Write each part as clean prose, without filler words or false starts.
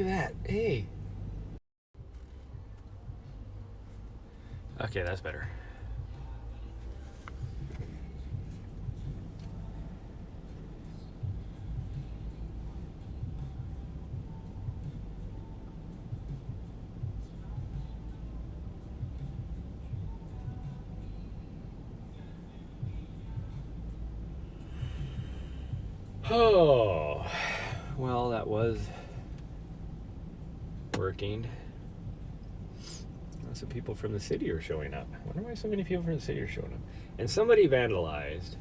Look at that. Hey. Okay, that's better. Oh, well, that was working. Lots of people from the city are showing up. I wonder why so many people from the city are showing up. And somebody vandalized.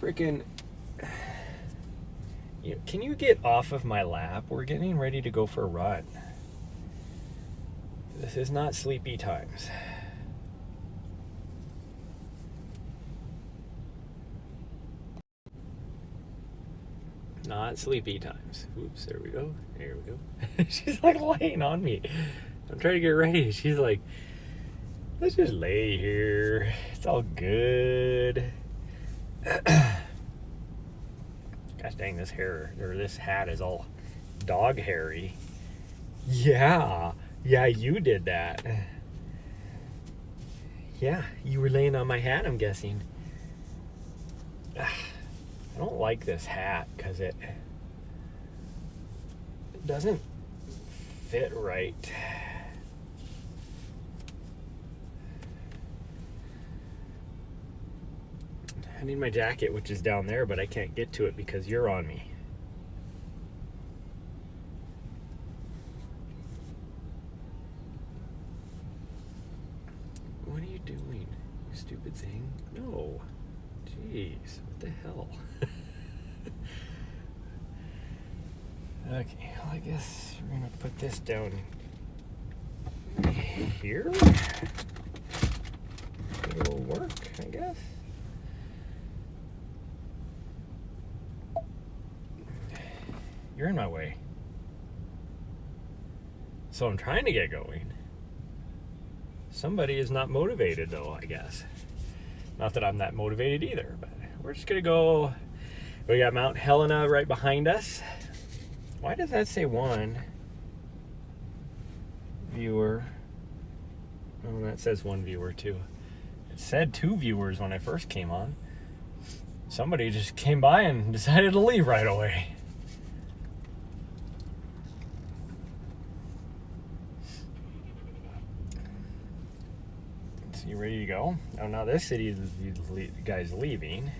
Freaking. Can you get off of my lap? We're getting ready to go for a run. This is not sleepy times. Not sleepy times. Oops, there we go. There we go. She's like laying on me. I'm trying to get ready. She's like, let's just lay here. It's all good. Gosh dang, this hair, or this hat is all dog hairy. Yeah, you did that. Yeah, you were laying on my hat, I'm guessing. I don't like this hat because it doesn't fit right. I need my jacket, which is down there, but I can't get to it because you're on me. What are you doing, you stupid thing? No. Jeez, what the hell? Okay, well, I guess we're gonna put this down here. It'll work, I guess. You're in my way. So I'm trying to get going. Somebody is not motivated, though, I guess. Not that I'm that motivated either, but we're just gonna go. We got Mount Helena right behind us. Why does that say one viewer? Oh, that says one viewer too. It said 2 viewers when I first came on. Somebody just came by and decided to leave right away. So you ready to go? Oh, now this city guy's leaving.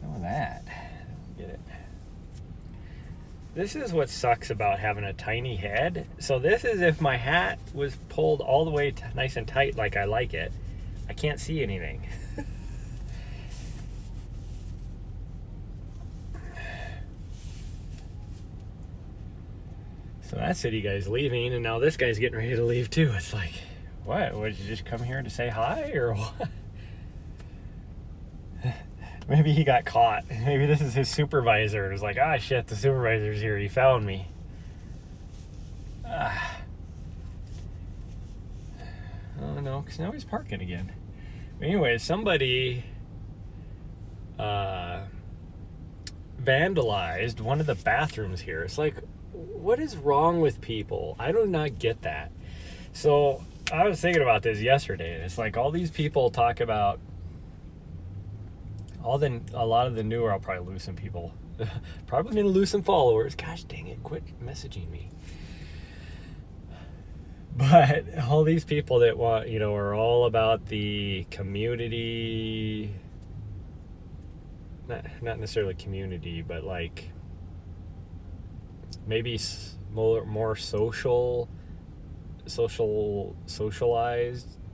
Look at that. Get it. This is what sucks about having a tiny head. So this is if my hat was pulled all the way nice and tight like I like it. I can't see anything. So that city guy's leaving, and now this guy's getting ready to leave too. It's like, what? Did you just come here to say hi, or what? Maybe he got caught. Maybe this is his supervisor. It was like, ah, shit, the supervisor's here. He found me. Oh, no, because now he's parking again. Anyway, somebody vandalized one of the bathrooms here. It's like, what is wrong with people? I do not get that. So I was thinking about this yesterday, and it's like all these people talk about a lot of the newer, I'll probably lose some people. Probably gonna lose some followers. Gosh dang it, quit messaging me. But all these people that want, are all about the community, not necessarily community, but like maybe more socialized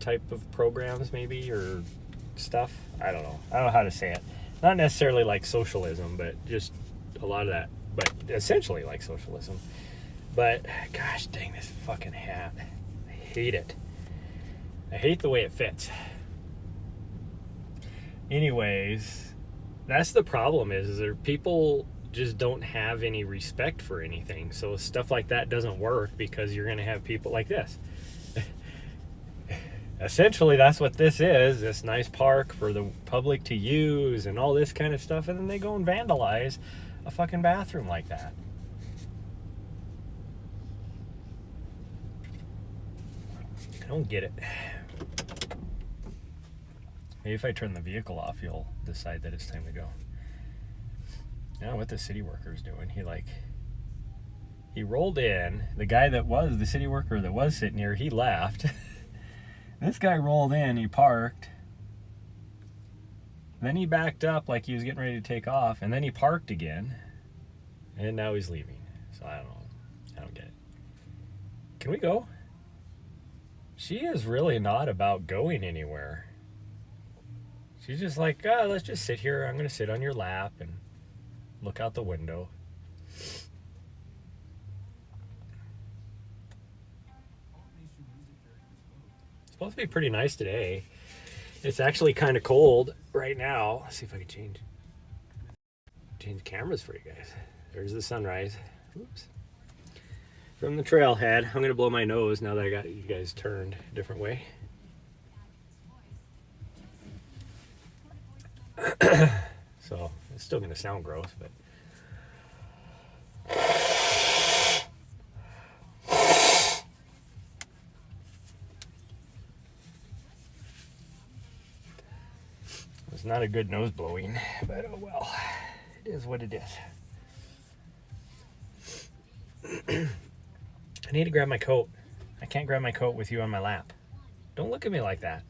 type of programs, maybe, or stuff. I don't know how to say it. Not necessarily like socialism, but just a lot of that, but essentially like socialism. But gosh dang, this fucking hat, I hate it. I hate the way it fits. Anyways, that's the problem is there people just don't have any respect for anything. So stuff like that doesn't work because you're going to have people like this. Essentially, that's what this is, this nice park for the public to use and all this kind of stuff, and then they go and vandalize a fucking bathroom like that. don't get it. Maybe if I turn the vehicle off, you'll decide that it's time to go. I don't know what the city worker's doing. He rolled in. The guy that was the city worker that was sitting here, he left. This guy rolled in, he parked. Then he backed up like he was getting ready to take off, and then he parked again. And now he's leaving. So I don't know. I don't get it. Can we go? She is really not about going anywhere. She's just like, let's just sit here. I'm going to sit on your lap and look out the window. It's supposed to be pretty nice today. It's actually kind of cold right now. Let's see if I can change cameras for you guys. There's the sunrise. Oops. From the trailhead. I'm going to blow my nose now that I got you guys turned a different way. So it's still going to sound gross, but it's not a good nose blowing, but oh well, it is what it is. I need to grab my coat. I can't grab my coat with you on my lap. Don't look at me like that.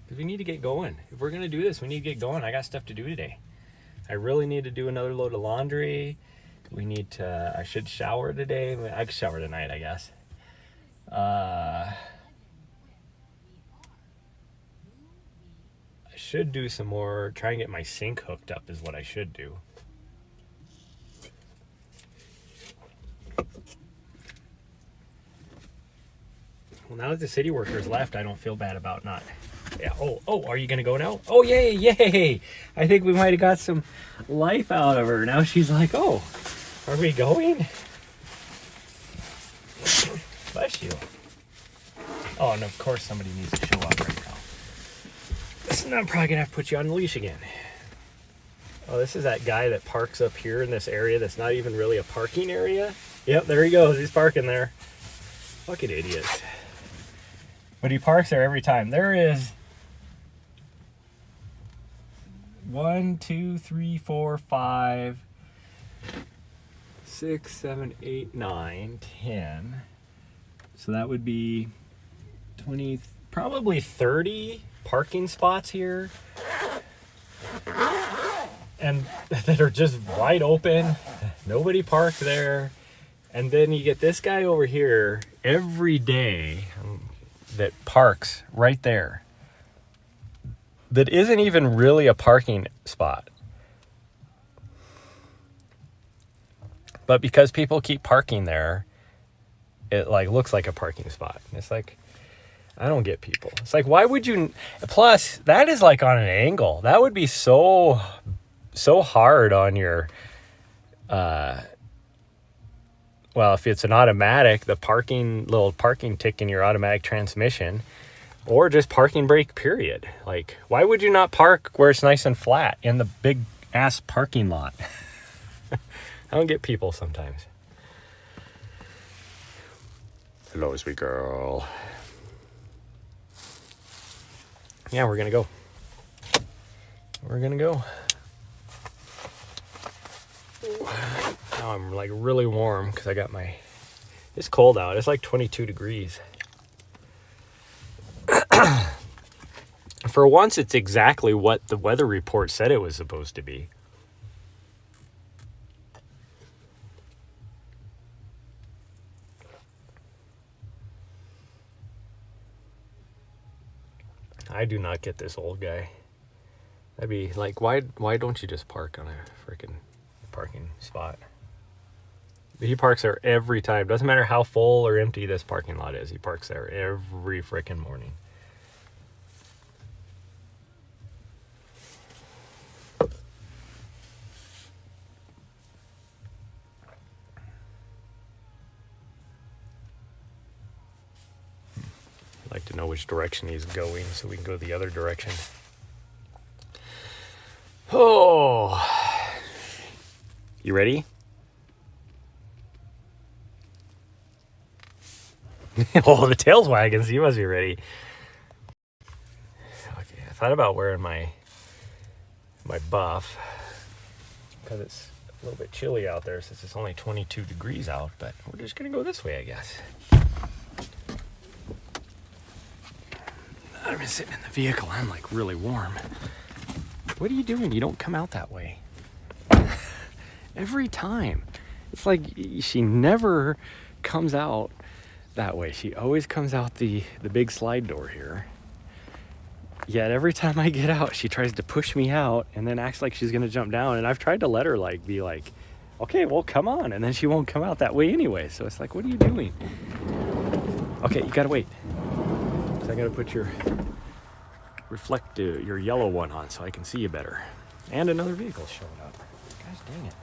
Because we need to get going. If we're going to do this, we need to get going. I got stuff to do today. I really need to do another load of laundry. I should shower today. I could shower tonight, I guess. I should do some more, try and get my sink hooked up is what I should do. Well, now that the city workers left, I don't feel bad about not. Yeah. Oh, are you going to go now? Oh, yay. I think we might have got some life out of her. Now she's like, oh, are we going? Bless you. Oh, and of course somebody needs to show up right now. So now I'm probably going to have to put you on the leash again. Oh, this is that guy that parks up here in this area that's not even really a parking area. Yep, there he goes. He's parking there. Fucking idiots. But he parks there every time. There is 1, 2, 3, 4, 5, 6, 7, 8, 9, 10. So that would be 20, probably 30 parking spots here. And that are just wide open. Nobody parked there. And then you get this guy over here every day that parks right there. That isn't even really a parking spot. But because people keep parking there, it like looks like a parking spot. And it's like, I don't get people. It's like, why would you? Plus, that is like on an angle. That would be so hard on your, well, if it's an automatic, the little parking tick in your automatic transmission, or just parking brake, period. Like, why would you not park where it's nice and flat in the big ass parking lot? I don't get people sometimes. Hello, sweet girl. Yeah, we're gonna go. Now I'm like really warm because I got it's cold out. It's like 22 degrees. For once, it's exactly what the weather report said it was supposed to be. I do not get this old guy. That'd be like, why don't you just park on a freaking parking spot? He parks there every time. Doesn't matter how full or empty this parking lot is. He parks there every freaking morning. I'd like to know which direction he's going so we can go the other direction. Oh, you ready? Oh, the tail's wagging, so you must be ready. Okay, I thought about wearing my buff because it's a little bit chilly out there since it's only 22 degrees out, but we're just gonna go this way, I guess. I've been sitting in the vehicle, I'm like really warm. What are you doing? You don't come out that way. Every time. It's like she never comes out that way. She always comes out the big slide door here. Yet every time I get out, she tries to push me out and then acts like she's gonna jump down. And I've tried to let her like be like, okay, well come on. And then she won't come out that way anyway. So it's like, what are you doing? Okay, you gotta wait. So I gotta put your your yellow one on so I can see you better. And another vehicle showing up. Gosh dang it.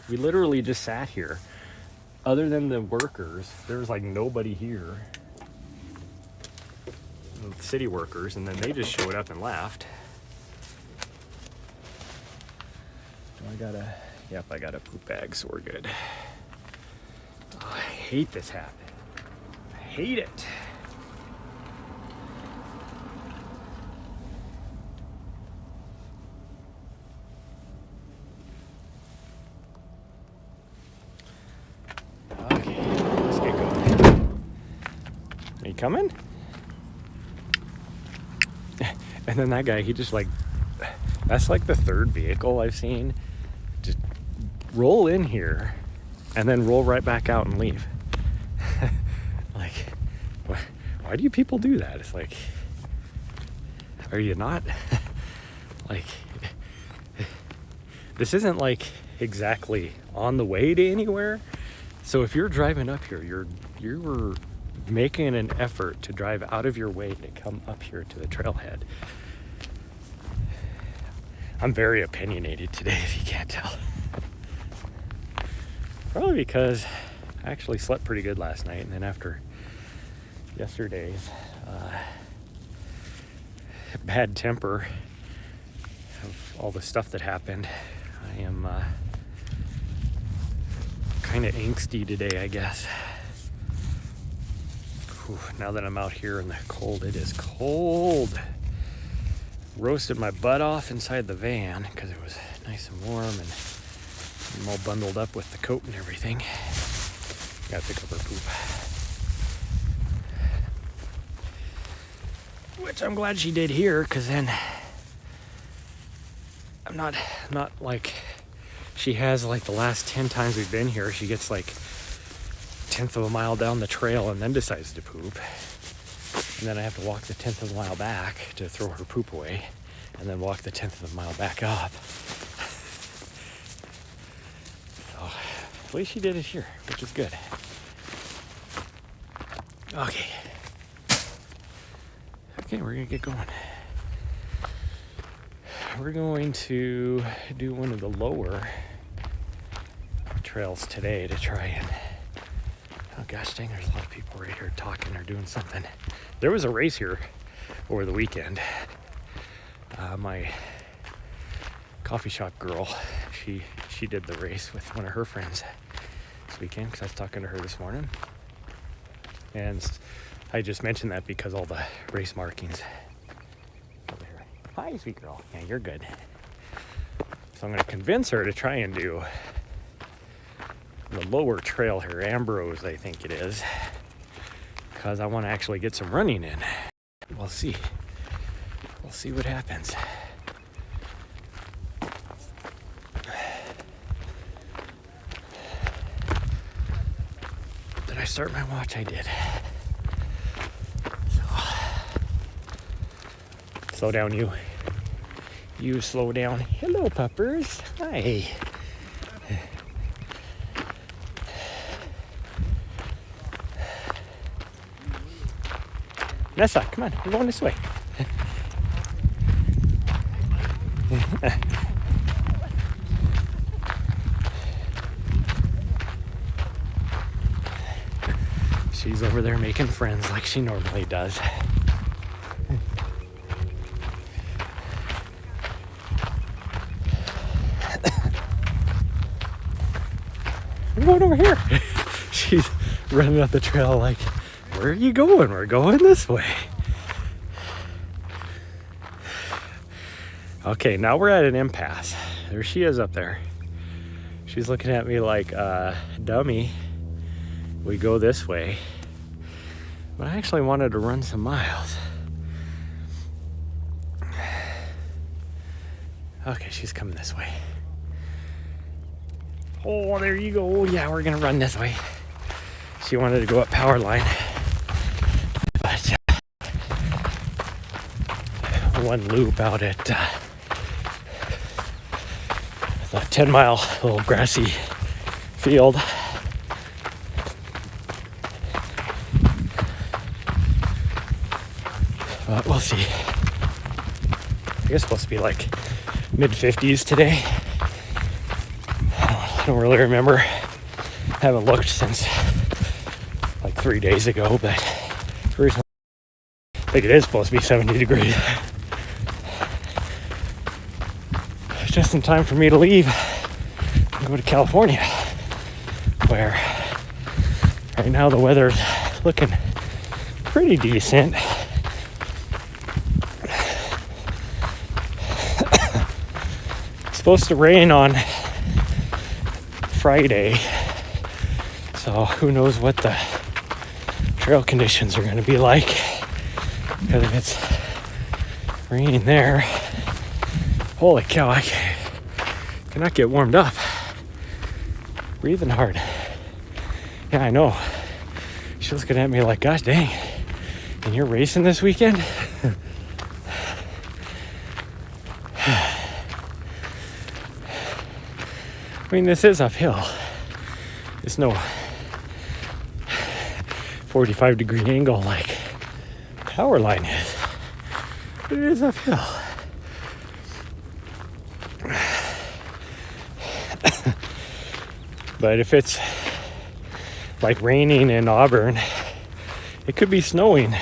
We literally just sat here. Other than the workers, there was like nobody here. City workers, and then they just showed up and left. I got a poop bag, so we're good. Oh, I hate this hat. I hate it. Okay, let's get going. Are you coming? And then that guy, he just like, that's like the third vehicle I've seen just roll in here and then roll right back out and leave. Like, why do you people do that? It's like, are you not? Like, this isn't like exactly on the way to anywhere. So if you're driving up here, you're making an effort to drive out of your way to come up here to the trailhead. I'm very opinionated today, if you can't tell. Probably because I actually slept pretty good last night, and then after yesterday's bad temper of all the stuff that happened, I am kind of angsty today, I guess. Whew, now that I'm out here in the cold, it is cold. Roasted my butt off inside the van because it was nice and warm, and I'm all bundled up with the coat and everything. Gotta pick up her poop. Which I'm glad she did here, because then I'm not like she has like the last 10 times we've been here. She gets like 1/10 of a mile down the trail and then decides to poop. And then I have to walk the 1/10 of a mile back to throw her poop away, and then walk the 1/10 of a mile back up. So at least she did it here, which is good. Okay. Okay, we're gonna get going. We're going to do one of the lower trails today to try and, oh gosh dang, there's a lot of people right here talking or doing something. There was a race here over the weekend. My coffee shop girl, she did the race with one of her friends this weekend, because I was talking to her this morning. And I just mentioned that because all the race markings over here. Hi, sweet girl. Yeah, you're good. So I'm going to convince her to try and do the lower trail here, Ambrose, I think it is, because I want to actually get some running in. We'll see. We'll see what happens. Did I start my watch? I did. Slow down, you. You slow down. Hello, puppers. Hi. Nessa, come on. We're going this way. She's over there making friends like she normally does. I'm going over here. She's running up the trail like, where are you going? We're going this way. Okay, now we're at an impasse. There she is up there. She's looking at me like, dummy, we go this way. But I actually wanted to run some miles. Okay, she's coming this way. Oh, there you go. Yeah, we're gonna run this way. She wanted to go up power line. But one loop out at the 10-mile little grassy field. But we'll see. I guess it's supposed to be like mid-50s today. I don't really remember. Haven't looked since like 3 days ago, but recently I think it is supposed to be 70 degrees. It's just in time for me to leave and go to California, where right now the weather's looking pretty decent. It's supposed to rain on Friday, so who knows what the trail conditions are going to be like, because if it's raining there, holy cow, I cannot get warmed up. Breathing hard. Yeah, I know. She's looking at me like, gosh dang, and you're racing this weekend? I mean, this is uphill. It's no 45-degree angle like power line is, but it is uphill. But if it's like raining in Auburn, it could be snowing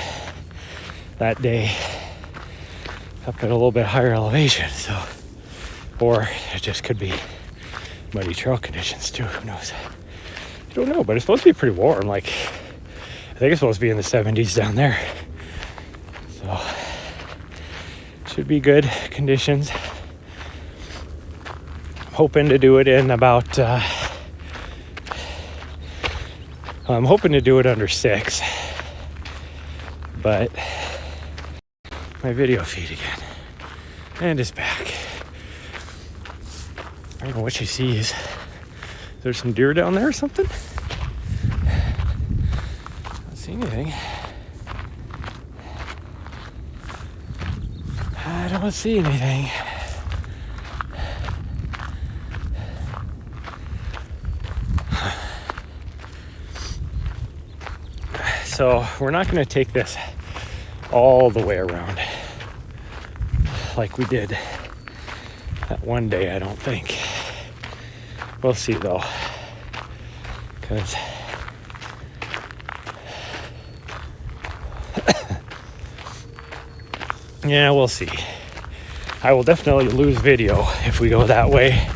that day up at a little bit higher elevation. So, or it just could be muddy trail conditions too, who knows. I don't know, but it's supposed to be pretty warm. Like, I think it's supposed to be in the 70s down there. So, should be good conditions. I'm hoping to do it in about, I'm hoping to do it under 6. But, my video feed again. And it's back. I don't know what she sees. Is there some deer down there or something? I don't see anything. I don't see anything. So we're not going to take this all the way around like we did that one day, I don't think. We'll see though, because yeah, we'll see. I will definitely lose video if we go that way,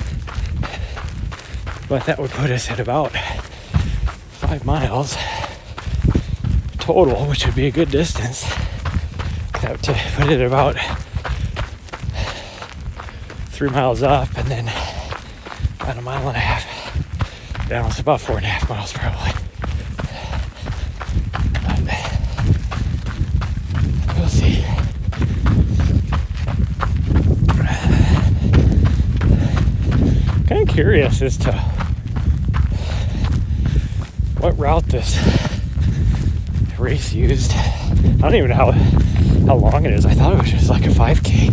but that would put us at about 5 miles total, which would be a good distance. That to put it about 3 miles up and then about 1.5 miles down. It's about 4.5 miles probably. But we'll see. Kind of curious as to what route this race used. I don't even know how long it is. I thought it was just like a 5K,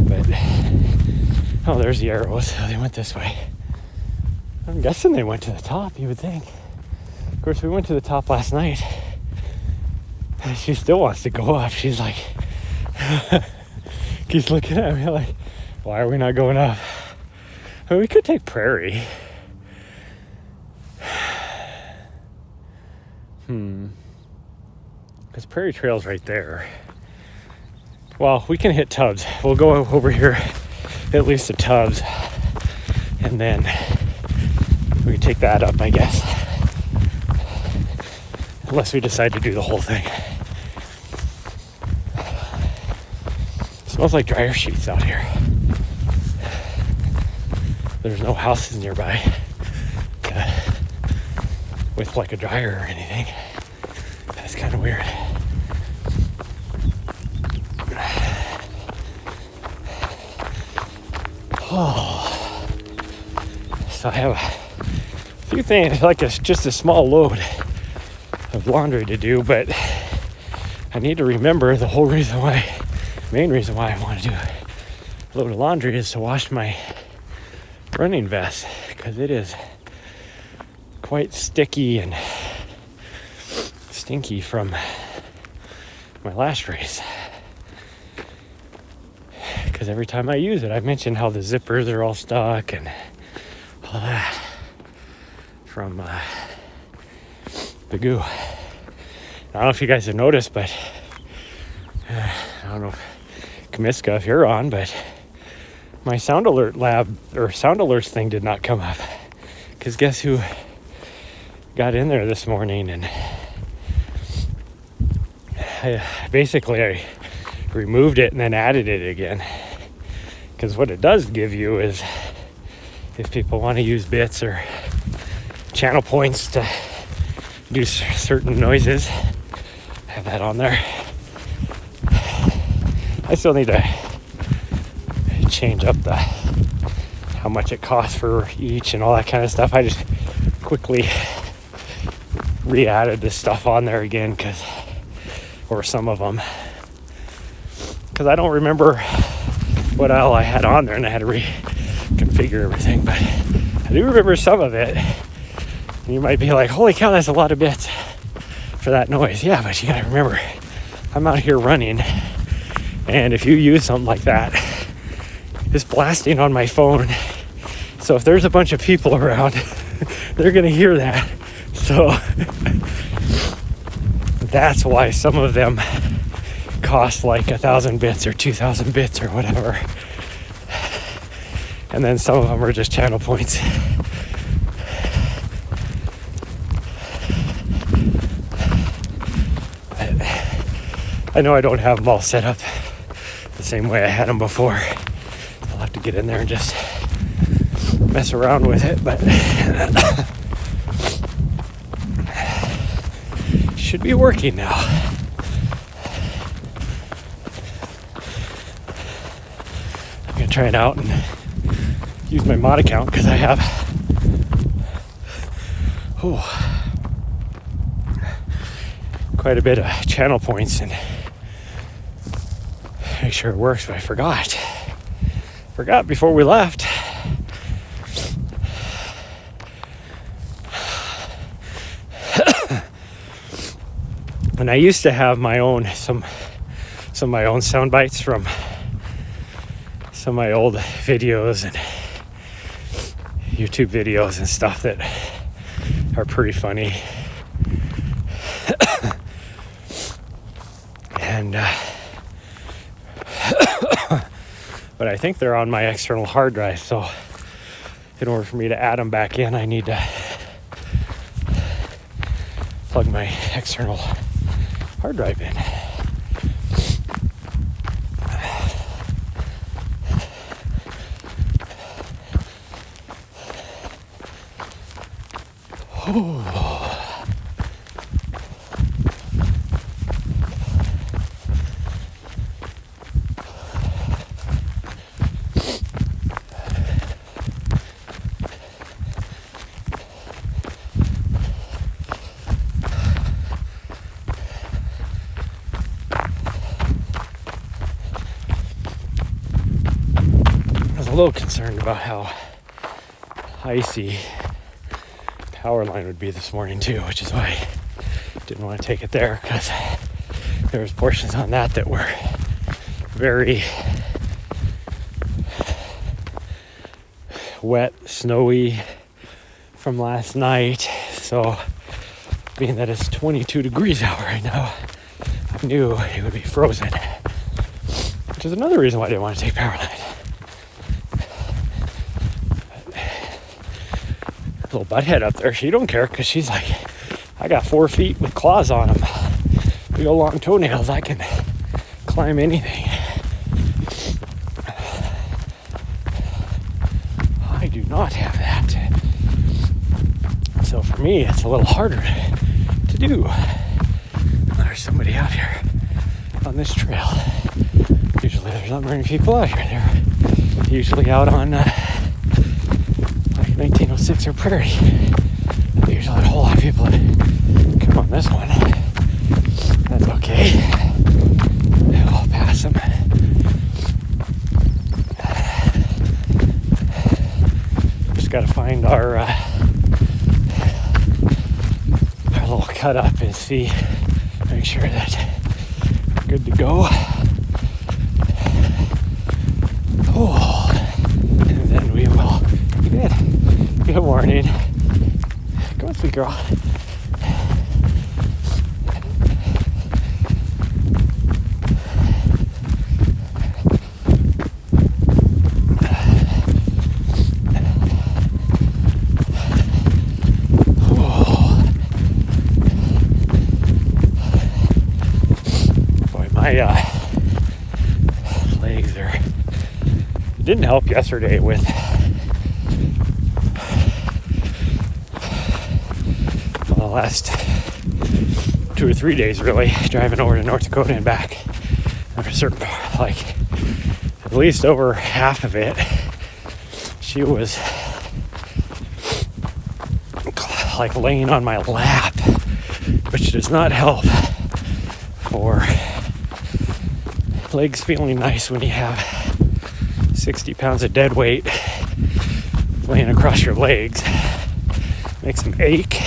but oh, there's the arrows. So they went this way. I'm guessing they went to the top, you would think. Of course, we went to the top last night. And she still wants to go up. She's like, keeps looking at me like, why are we not going up? I mean, we could take Prairie. Because Prairie Trail's right there. Well, we can hit Tubbs. We'll go over here, at least to Tubbs, and then we can take that up, I guess. unless we decide to do the whole thing. It smells like dryer sheets out here. There's no houses nearby with like a dryer or anything. That's kind of weird. Oh, so I have a few things, like just a small load of laundry to do, but I need to remember the main reason why I want to do a load of laundry is to wash my running vest, because it is quite sticky and stinky from my last race. Because every time I use it, I mention how the zippers are all stuck and all that from the goo. I don't know if you guys have noticed, but I don't know if Comiska, if you're on, but my sound alerts thing did not come up. Because guess who got in there this morning, and I removed it and then added it again. Because what it does give you is, if people want to use bits or channel points to do certain noises, I have that on there. I still need to change up how much it costs for each and all that kind of stuff. I just quickly re-added this stuff on there again, or some of them, because I don't remember what all I had on there, and I had to reconfigure everything, but I do remember some of it. And you might be like, holy cow, that's a lot of bits for that noise. Yeah, but you gotta remember, I'm out here running, and if you use something like that, it's blasting on my phone. So if there's a bunch of people around, they're gonna hear that. So that's why some of them cost like 1,000 bits or 2,000 bits or whatever. And then some of them are just channel points. I know I don't have them all set up the same way I had them before. I'll have to get in there and just mess around with it, but should be working now. I'm gonna try it out and use my mod account, because I have quite a bit of channel points, and make sure it works. But I forgot before we left. And I used to have my own some of my own sound bites from some of my old videos and YouTube videos and stuff that are pretty funny. And but I think they're on my external hard drive, so in order for me to add them back in, I need to plug my external hard drive in. A little concerned about how icy power line would be this morning too, which is why I didn't want to take it there, because there was portions on that were very wet, snowy from last night. So being that it's 22 degrees out right now, I knew it would be frozen, which is another reason why I didn't want to take power line. Little butthead up there, she don't care, because she's like, I got 4 feet with claws on them. Big old long toenails. I can climb anything. I do not have that. So for me, it's a little harder to do. There's somebody out here on this trail. Usually there's not very many people out here. They're usually out on like 1906 or Prairie. There's usually a whole lot of people that come on this one. That's okay. I'll pass them. Just got to find our little cut up and see, make sure that we're good to go. Oh, and then we will be good. Good morning. Go sweet girl. Legs are. It didn't help yesterday with the last 2 or 3 days, really, driving over to North Dakota and back. After a certain part, like at least over half of it, she was like laying on my lap, which does not help for legs feeling nice when you have 60 pounds of dead weight laying across your legs. Makes them ache.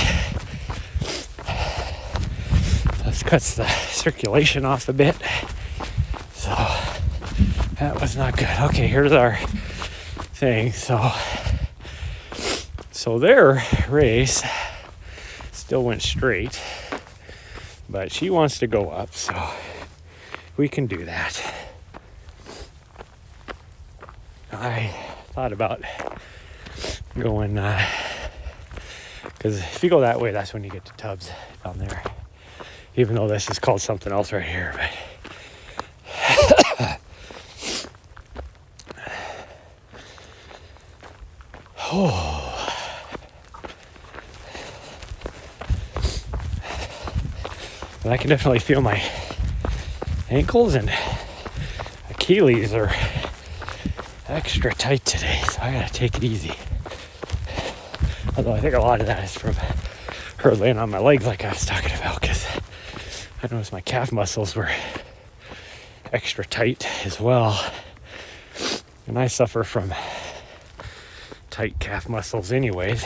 This cuts the circulation off a bit. So that was not good. Okay, here's our thing. So their race still went straight, but she wants to go up, so we can do that. I thought about going, because if you go that way, that's when you get to Tubbs down there. Even though this is called something else right here, but But I can definitely feel my ankles and Achilles are extra tight today, so I gotta take it easy. Although I think a lot of that is from her laying on my legs like I was talking about, because I noticed my calf muscles were extra tight as well. And I suffer from tight calf muscles anyways.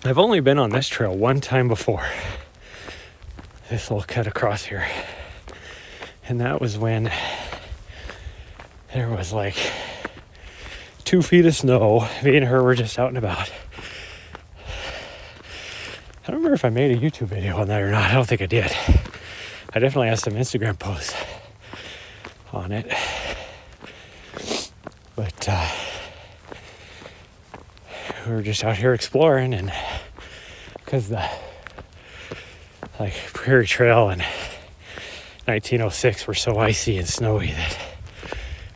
I've only been on this trail one time before. This little cut across here. And that was when there was like 2 feet of snow. Me and her were just out and about. I don't remember if I made a YouTube video on that or not. I don't think I did. I definitely had some Instagram posts on it. But we were just out here exploring, and because the like Prairie Trail and 1906 were so icy and snowy that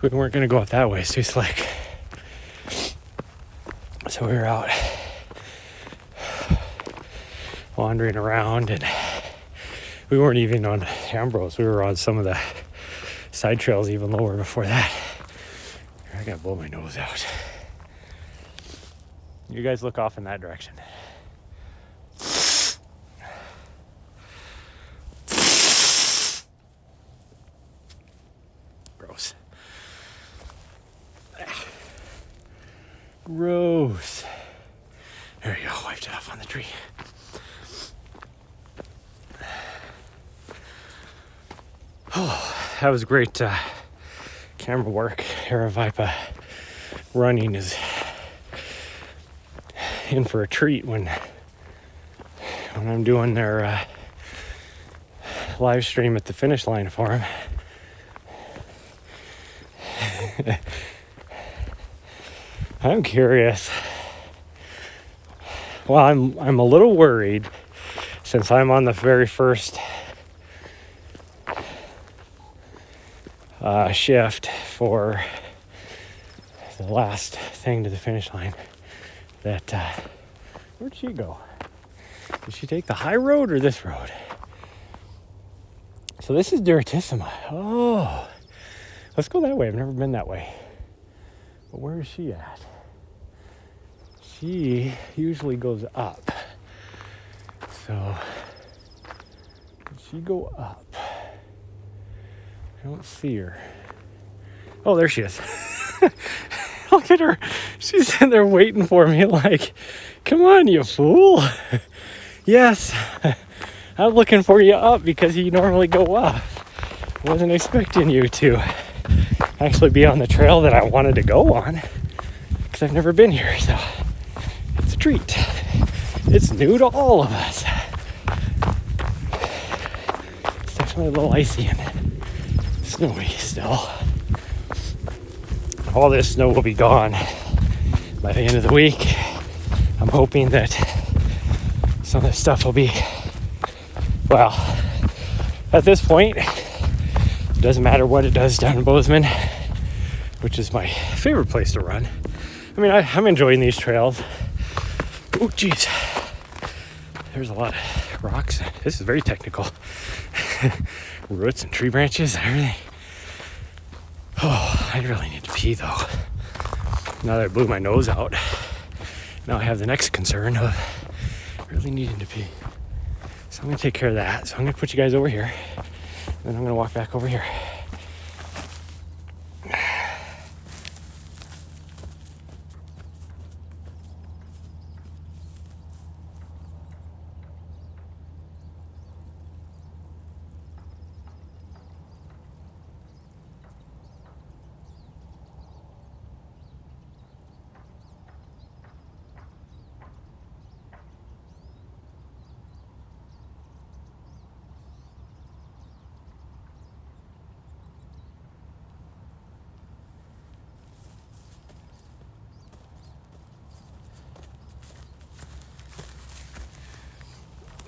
we weren't going to go up that way. It's too slick. So we were out wandering around, and we weren't even on Ambrose. We were on some of the side trails even lower before that. I gotta blow my nose out. You guys look off in that direction. Gross. Gross. There you go, wiped it off on the tree. Oh, that was great camera work. Aravaipa running is in for a treat when I'm doing their live stream at the finish line for him. I'm curious. Well, I'm a little worried since I'm on the very first shift for the last thing to the finish line. That where'd she go? Did she take the high road or this road? So this is Duratissima. Oh, let's go that way. I've never been that way. But where is she at? She usually goes up. So, did she go up? I don't see her. Oh, there she is. Look at her. She's sitting there waiting for me like, come on, you fool. Yes, I'm looking for you up because you normally go up. Wasn't expecting you to actually be on the trail that I wanted to go on because I've never been here, so it's a treat. It's new to all of us. It's definitely a little icy and snowy still. All this snow will be gone by the end of the week. I'm hoping that some of this stuff will be, well, at this point, it doesn't matter what it does down in Bozeman, which is my favorite place to run. I mean, I'm enjoying these trails. Oh, geez. There's a lot of rocks. This is very technical. Roots and tree branches and everything. Oh, I really need to pee though. Now that I blew my nose out, now I have the next concern of really needing to pee. So I'm gonna take care of that. So I'm gonna put you guys over here, and then I'm gonna walk back over here.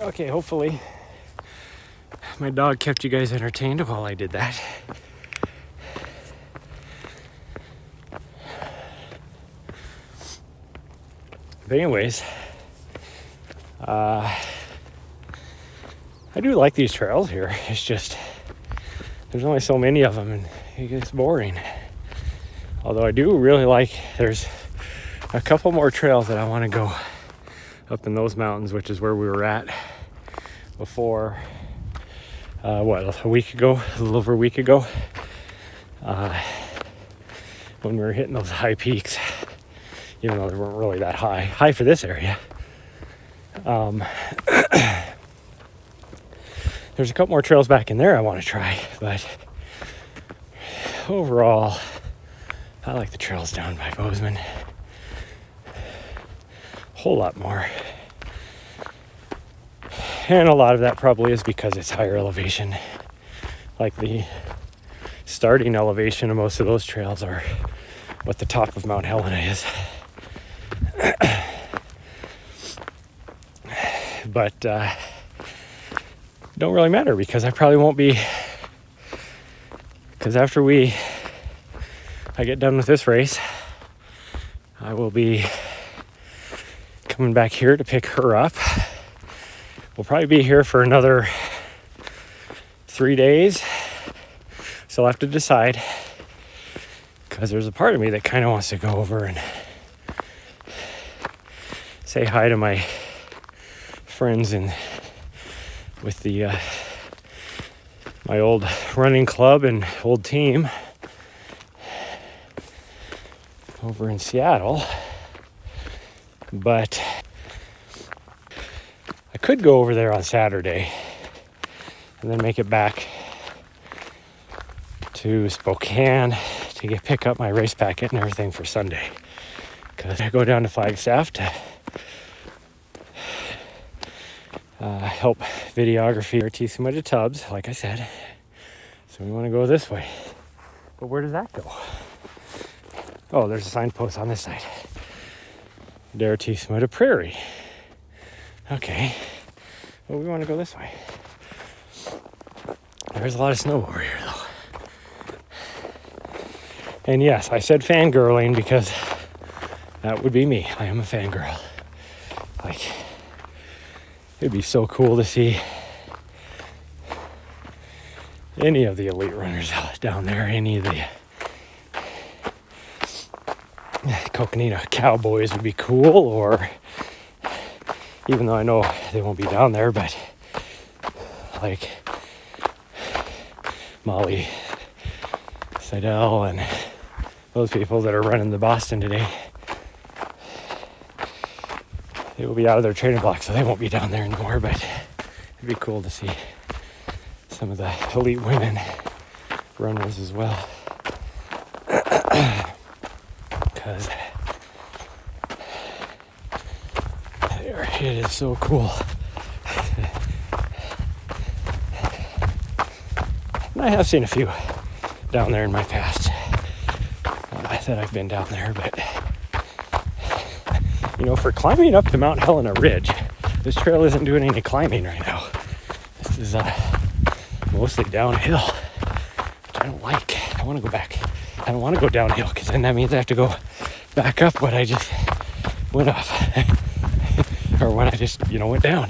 Okay, hopefully my dog kept you guys entertained while I did that. But anyways, I do like these trails here. It's just there's only so many of them and it gets boring. Although I do really like, there's a couple more trails that I want to go up in those mountains, which is where we were at before, a week ago, a little over a week ago, when we were hitting those high peaks, even though they weren't really that high for this area. There's a couple more trails back in there I want to try, but overall, I like the trails down by Bozeman a whole lot more. And a lot of that probably is because it's higher elevation. Like the starting elevation of most of those trails are what the top of Mount Helena is. But don't really matter because I probably won't be, because after I get done with this race, I will be coming back here to pick her up. We'll probably be here for another 3 days. So I'll have to decide, because there's a part of me that kind of wants to go over and say hi to my friends with the my old running club and old team over in Seattle. But I could go over there on Saturday and then make it back to Spokane to pick up my race packet and everything for Sunday, because I go down to Flagstaff to help videography Ortiz Mudda Tubs, like I said. So we want to go this way. But where does that go? Oh, there's a signpost on this side. Ortiz Mudda Prairie. Okay. Well, we want to go this way. There's a lot of snow over here, though. And yes, I said fangirling because that would be me. I am a fangirl. Like, it'd be so cool to see any of the elite runners down there, any of the Coconina Cowboys would be cool, or even though I know they won't be down there, but like Molly Seidel and those people that are running the Boston today, they will be out of their training block, so they won't be down there anymore, but it'd be cool to see some of the elite women runners as well. Because there it is, so cool. And I have seen a few down there in my past. I said I've been down there, but you know, for climbing up to Mount Helena Ridge, this trail isn't doing any climbing right now. This is mostly downhill, which I don't like. I want to go back. I don't want to go downhill because then that means I have to go back up what I just went up or what I just, you know, went down.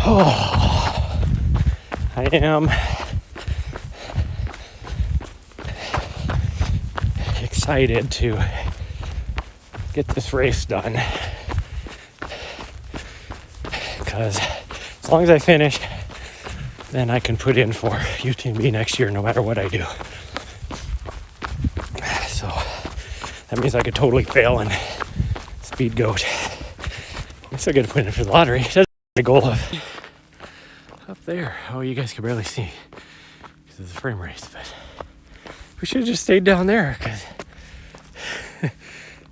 Oh, I am excited to get this race done, because as long as I finish, then I can put in for UTMB next year no matter what I do. So that means I could totally fail in Speed Goat. I'm still going to put in for the lottery. That's the goal of up there. Oh, you guys can barely see because it's a frame race, but we should have just stayed down there because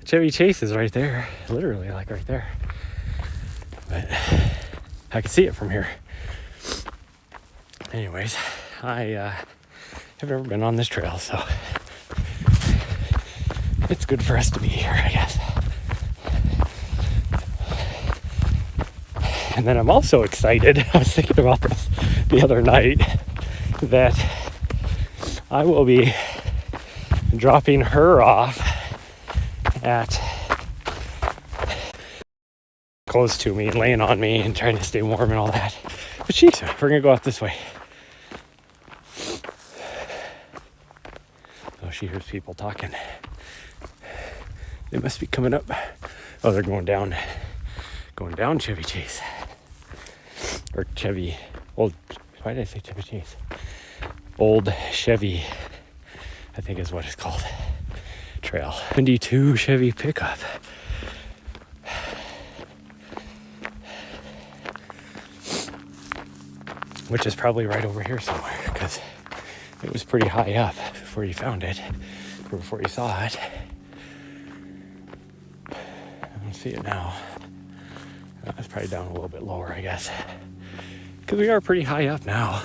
Chevy Chase is right there, literally like right there. But I can see it from here. Anyways, I have never been on this trail, so it's good for us to be here, I guess. And then I'm also excited, I was thinking about this the other night, that I will be dropping her off at close to me and laying on me and trying to stay warm and all that. But we're gonna go out this way. Oh, she hears people talking. They must be coming up. Oh, they're going down Chevy Chase. Or Chevy, why did I say Chevy Chase? Old Chevy, I think is what it's called. Trail. 72 Chevy pickup. Which is probably right over here somewhere, because it was pretty high up before you found it, or before you saw it. I don't see it now. It's probably down a little bit lower, I guess, because we are pretty high up now.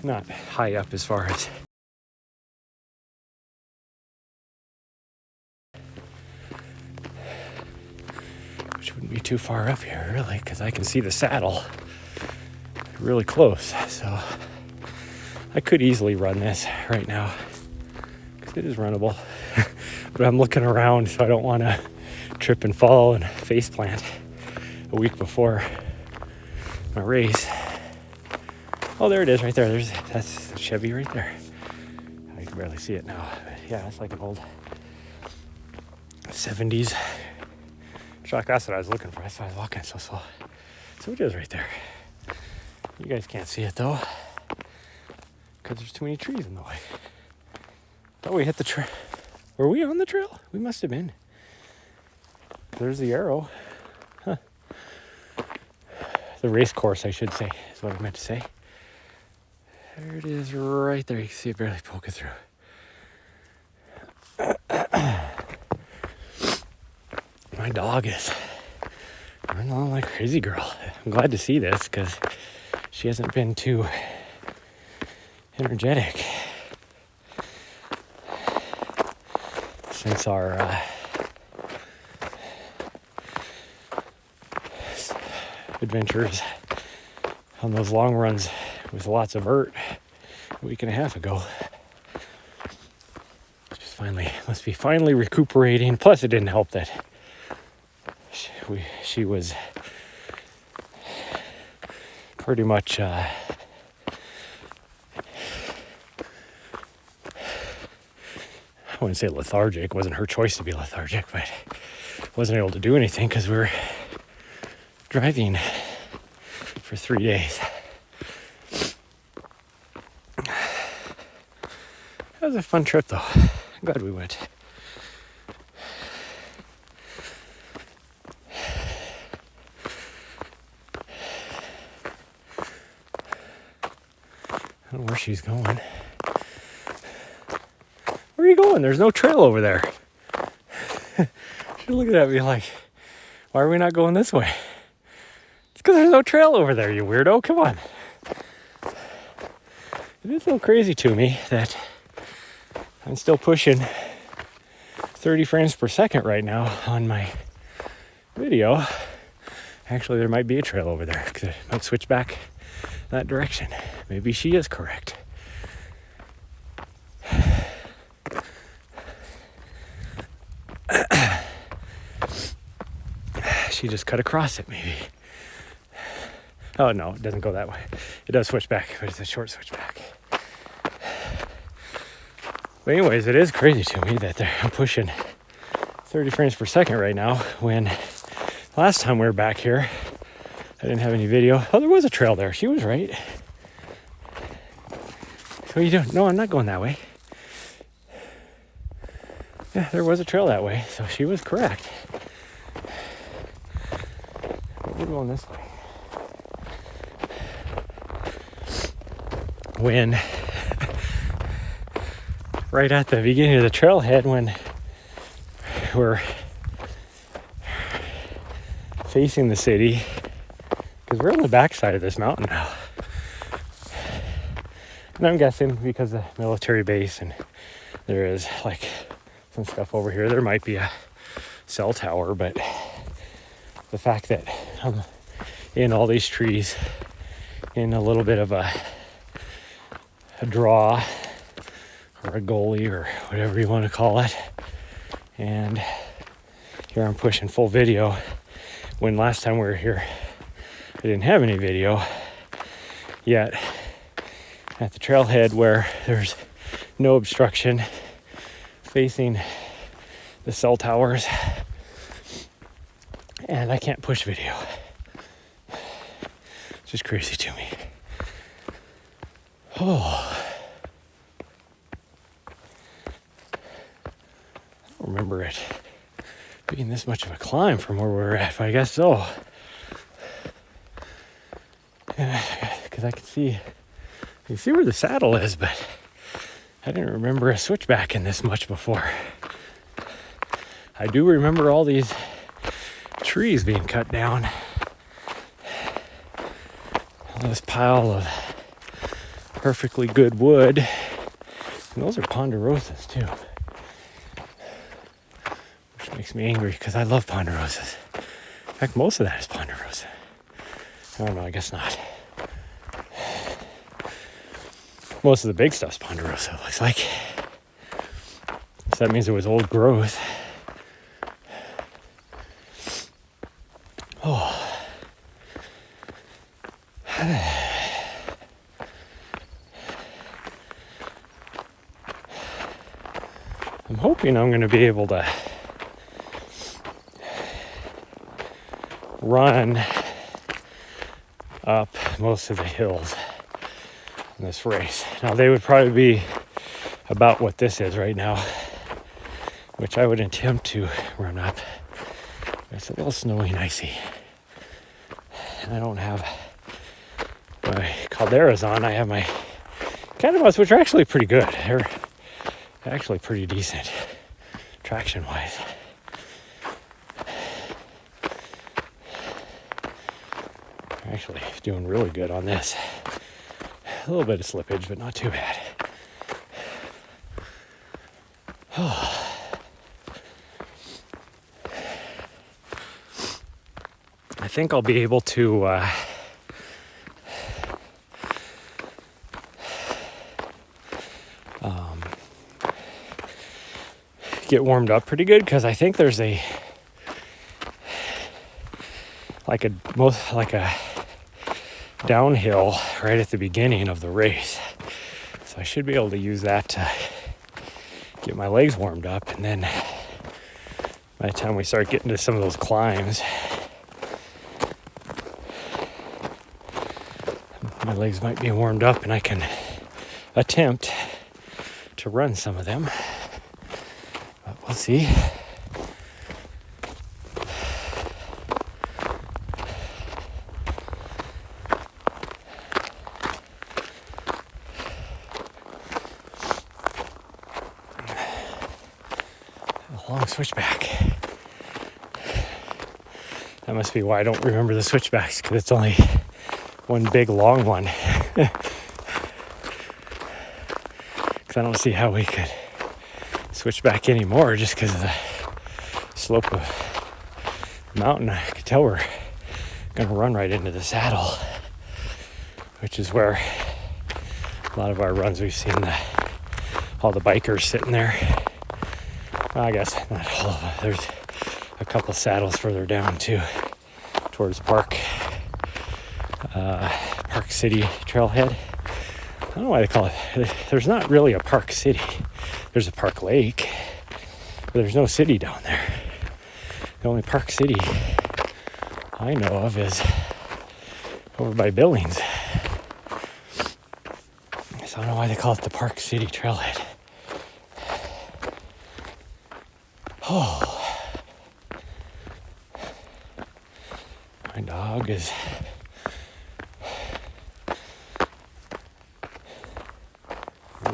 Not high up as far as which wouldn't be too far up here, really, because I can see the saddle really close. So I could easily run this right now because it is runnable. But I'm looking around, so I don't want to trip and fall and face plant a week before my race. Oh, there it is right there. That's Chevy right there. I can barely see it now. But yeah, it's like an old 70s truck. That's what I was looking for. That's why I was walking so slow. So it is right there. You guys can't see it though, because there's too many trees in the way. Thought we hit the trail. Were we on the trail? We must have been. There's the arrow. Huh. the race course, I should say, is what I meant to say. There it is right there. You can see it barely poking through. My dog is running along like a crazy girl. I'm glad to see this because she hasn't been too energetic since our adventures on those long runs with lots of vert a week and a half ago. Must be finally recuperating. Plus, it didn't help that she was pretty much I wouldn't say lethargic. It wasn't her choice to be lethargic, but wasn't able to do anything because we were driving for 3 days. That was a fun trip, though. I'm glad we went. I don't know where she's going. Where are you going? There's no trail over there. She's looking at me like, why are we not going this way? It's because there's no trail over there, you weirdo. Come on. It is so crazy to me that I'm still pushing 30 frames per second right now on my video. Actually, there might be a trail over there because it might switch back that direction. Maybe she is correct. She just cut across it, maybe. Oh, no, it doesn't go that way. It does switch back, but it's a short switch back. But anyways, it is crazy to me that I'm pushing 30 frames per second right now when last time we were back here, I didn't have any video. Oh, there was a trail there. She was right. What are you doing? No, I'm not going that way. Yeah, there was a trail that way, so she was correct. But we're going this way. When right at the beginning of the trailhead, when we're facing the city, because we're on the backside of this mountain now, and I'm guessing because of the military base and there is like some stuff over here, there might be a cell tower, but the fact that I'm in all these trees in a little bit of a draw or a goalie or whatever you want to call it, and here I'm pushing full video when last time we were here I didn't have any video yet at the trailhead where there's no obstruction facing the cell towers, and I can't push video. It's just crazy to me. Oh, I don't remember it being this much of a climb from where we were at, but I guess so. Because I can see, you can see where the saddle is, but I didn't remember a switchback in this much before. I do remember all these trees being cut down. This pile of perfectly good wood. And those are ponderosas too. Which makes me angry because I love ponderosas. In fact, most of that is ponderosa. I don't know, I guess not. Most of the big stuff's ponderosa, it looks like. So that means it was old growth. Oh. I'm hoping I'm going to be able to run up most of the hills in this race. Now they would probably be about what this is right now, which I would attempt to run up. It's a little snowy and icy. and I don't have my Calderas on. I have my Catamounts, which are actually pretty good. They're actually pretty decent traction-wise. They're actually doing really good on this. A little bit of slippage, but not too bad. I think I'll be able to get warmed up pretty good, because I think there's a downhill right at the beginning of the race, so I should be able to use that to get my legs warmed up, and then by the time we start getting to some of those climbs, my legs might be warmed up and I can attempt to run some of them. But we'll see. A long switchback. That must be why I don't remember the switchbacks, because it's only one big long one. Because I don't see how we could switch back anymore, just because of the slope of the mountain. I could tell we're going to run right into the saddle, which is where a lot of our runs we've seen all the bikers sitting there. Well, I guess not all of them. There's a couple saddles further down too, towards Park City Trailhead. I don't know why they call it. There's not really a Park City. There's a Park Lake, but there's no city down there. The only Park City I know of is over by Billings. So I don't know why they call it the Park City Trailhead. Oh, my dog is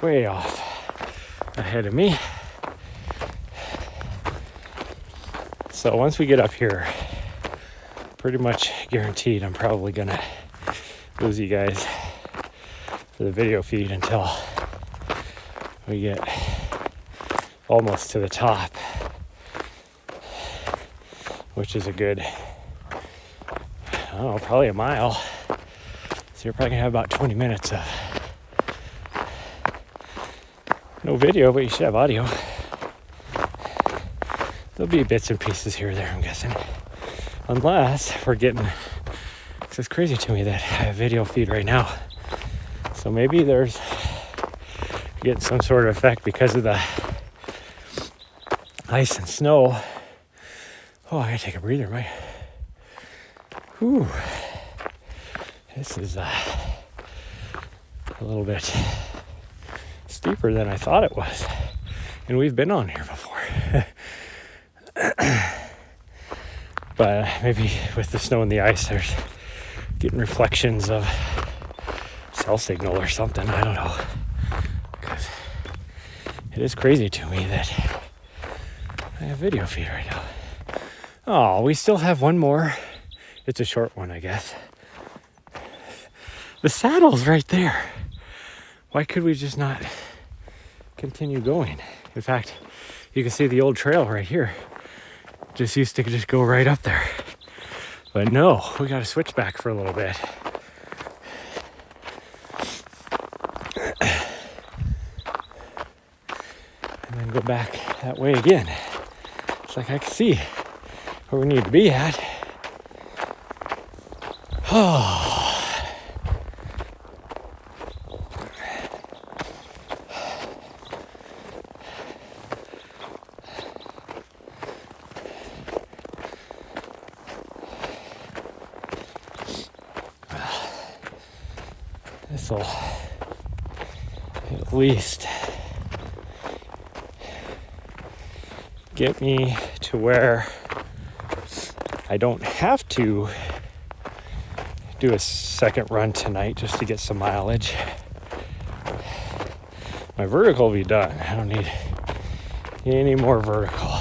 way off ahead of me. So once we get up here, pretty much guaranteed I'm probably gonna lose you guys for the video feed until we get almost to the top, which is a good, I don't know, probably a mile. So you're probably gonna have about 20 minutes of no video, but you should have audio. There'll be bits and pieces here or there, I'm guessing. Unless we're getting, because it's crazy to me that I have video feed right now. So maybe there's getting some sort of effect because of the ice and snow. Oh, I gotta take a breather, mate. Whew. This is a little bit steeper than I thought it was. And we've been on here before. But maybe with the snow and the ice, there's getting reflections of cell signal or something. I don't know. Because it is crazy to me that I have video feed right now. Oh, we still have one more. It's a short one, I guess. The saddle's right there. Why could we just not continue going? In fact, you can see the old trail right here. Just used to just go right up there. But no, we got to switch back for a little bit. And then go back that way again. It's like I can see where we need to be at. Oh. This'll at least get me to where I don't have to do a second run tonight just to get some mileage. My vertical will be done. I don't need any more vertical.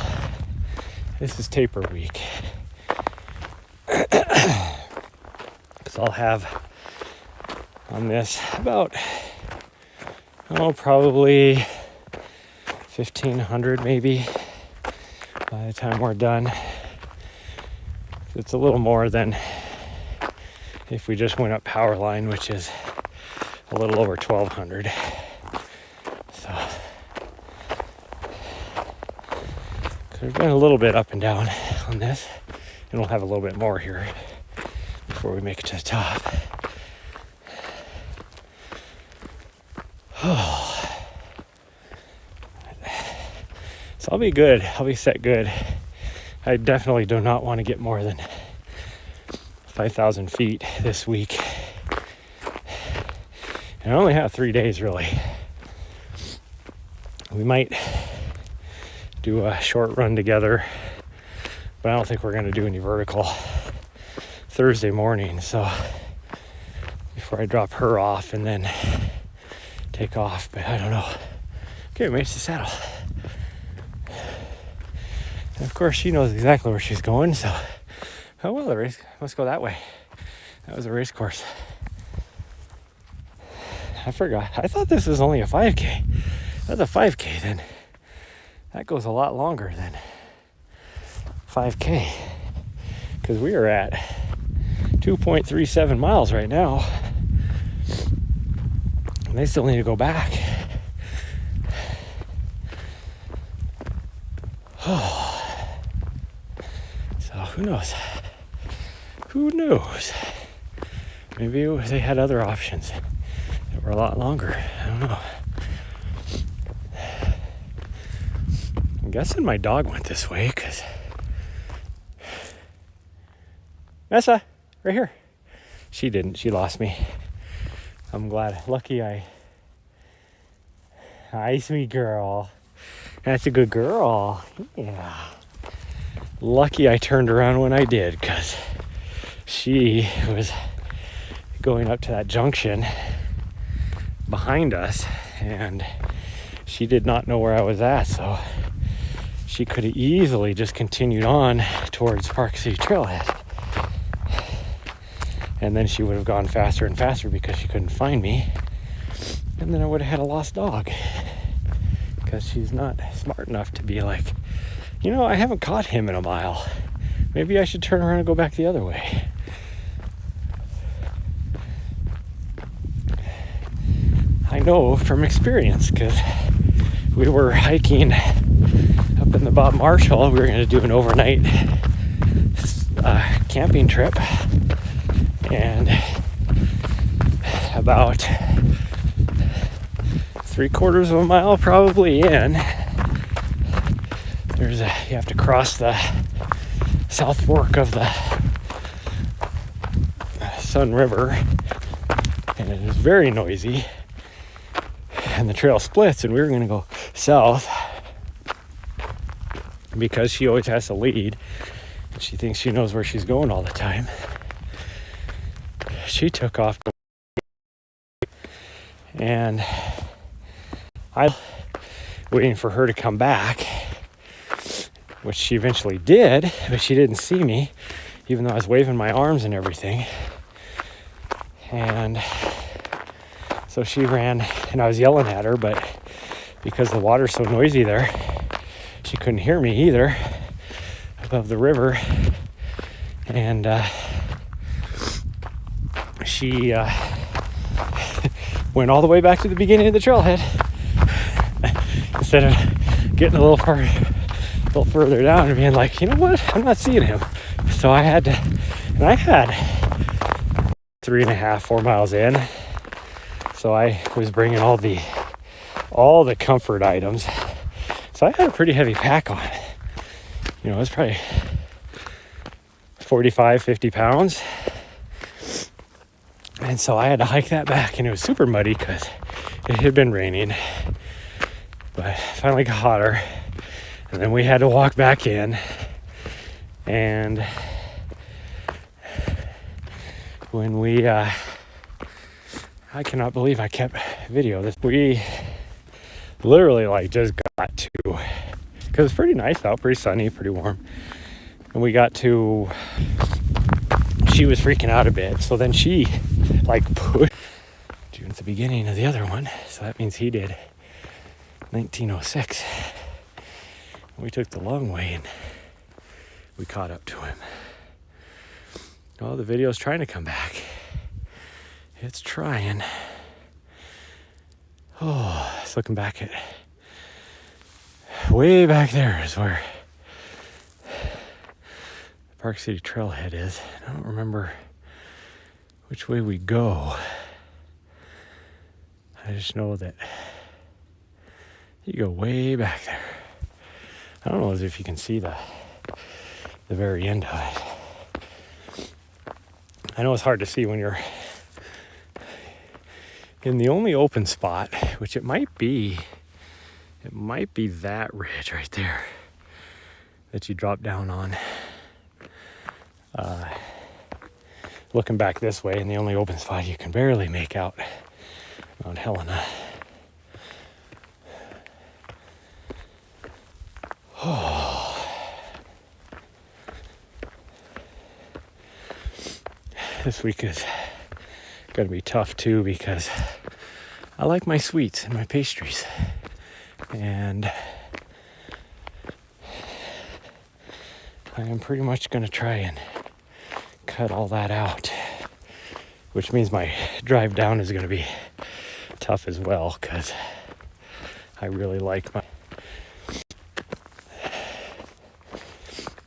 This is taper week. Because I'll have on this about, probably 1,500 maybe by the time we're done. It's a little more than if we just went up power line, which is a little over 1,200. So there's been a little bit up and down on this, and we'll have a little bit more here before we make it to the top. So I'll be good. I'll be set good. I definitely do not want to get more than 5,000 feet this week. And I only have 3 days really. We might do a short run together, but I don't think we're going to do any vertical Thursday morning. So before I drop her off and then take off, but I don't know. Okay, we made it to the saddle. And of course, she knows exactly where she's going, so oh well, the race must go that way. That was a race course. I forgot. I thought this was only a 5K. That's a 5K then. That goes a lot longer than 5K. Because we are at 2.37 miles right now. And they still need to go back. Oh. So who knows? Who knows? Maybe they had other options that were a lot longer. I don't know. I'm guessing my dog went this way because Messa, right here. She didn't. She lost me. I'm glad. Lucky Hi, sweet girl. That's a good girl. Yeah. Lucky I turned around when I did, because she was going up to that junction behind us and she did not know where I was at, so she could have easily just continued on towards Park City Trailhead. And then she would have gone faster and faster because she couldn't find me. And then I would have had a lost dog. Because she's not smart enough to be like, I haven't caught him in a mile. Maybe I should turn around and go back the other way. I know from experience, because we were hiking up in the Bob Marshall. We were going to do an overnight camping trip. And about 3/4 of a mile probably in, you have to cross the South Fork of the Sun River, and it is very noisy, and the trail splits, and we were going to go south because she always has to lead, and she thinks she knows where she's going all the time. She took off, and I was waiting for her to come back, which she eventually did, but she didn't see me, even though I was waving my arms and everything. And so she ran, and I was yelling at her, but because the water's so noisy there, she couldn't hear me either above the river. And she went all the way back to the beginning of the trailhead instead of getting a little further down and being like, you know what, I'm not seeing him. So I had 3.5-4 miles in, so I was bringing all the comfort items, so I had a pretty heavy pack on. It was probably 45-50 pounds. And so I had to hike that back, and it was super muddy because it had been raining. But finally got hotter, and then we had to walk back in, and when we, I cannot believe I kept video this. We literally like just got to, because it's pretty nice out, pretty sunny, pretty warm. And we got to, she was freaking out a bit. So then she like pushed June's the beginning of the other one. So that means he did 1906. We took the long way and we caught up to him. Well, the video's trying to come back. It's trying. Oh, it's looking back at, way back there is where the Park City Trailhead is. I don't remember which way we go. I just know that you go way back there. I don't know if you can see the very end of it. I know it's hard to see when you're in the only open spot, which it might be that ridge right there that you drop down on. Looking back this way, in the only open spot you can barely make out Mount Helena. Oh. This week is going to be tough too, because I like my sweets and my pastries, and I am pretty much going to try and cut all that out, which means my drive down is going to be tough as well, because I really like my,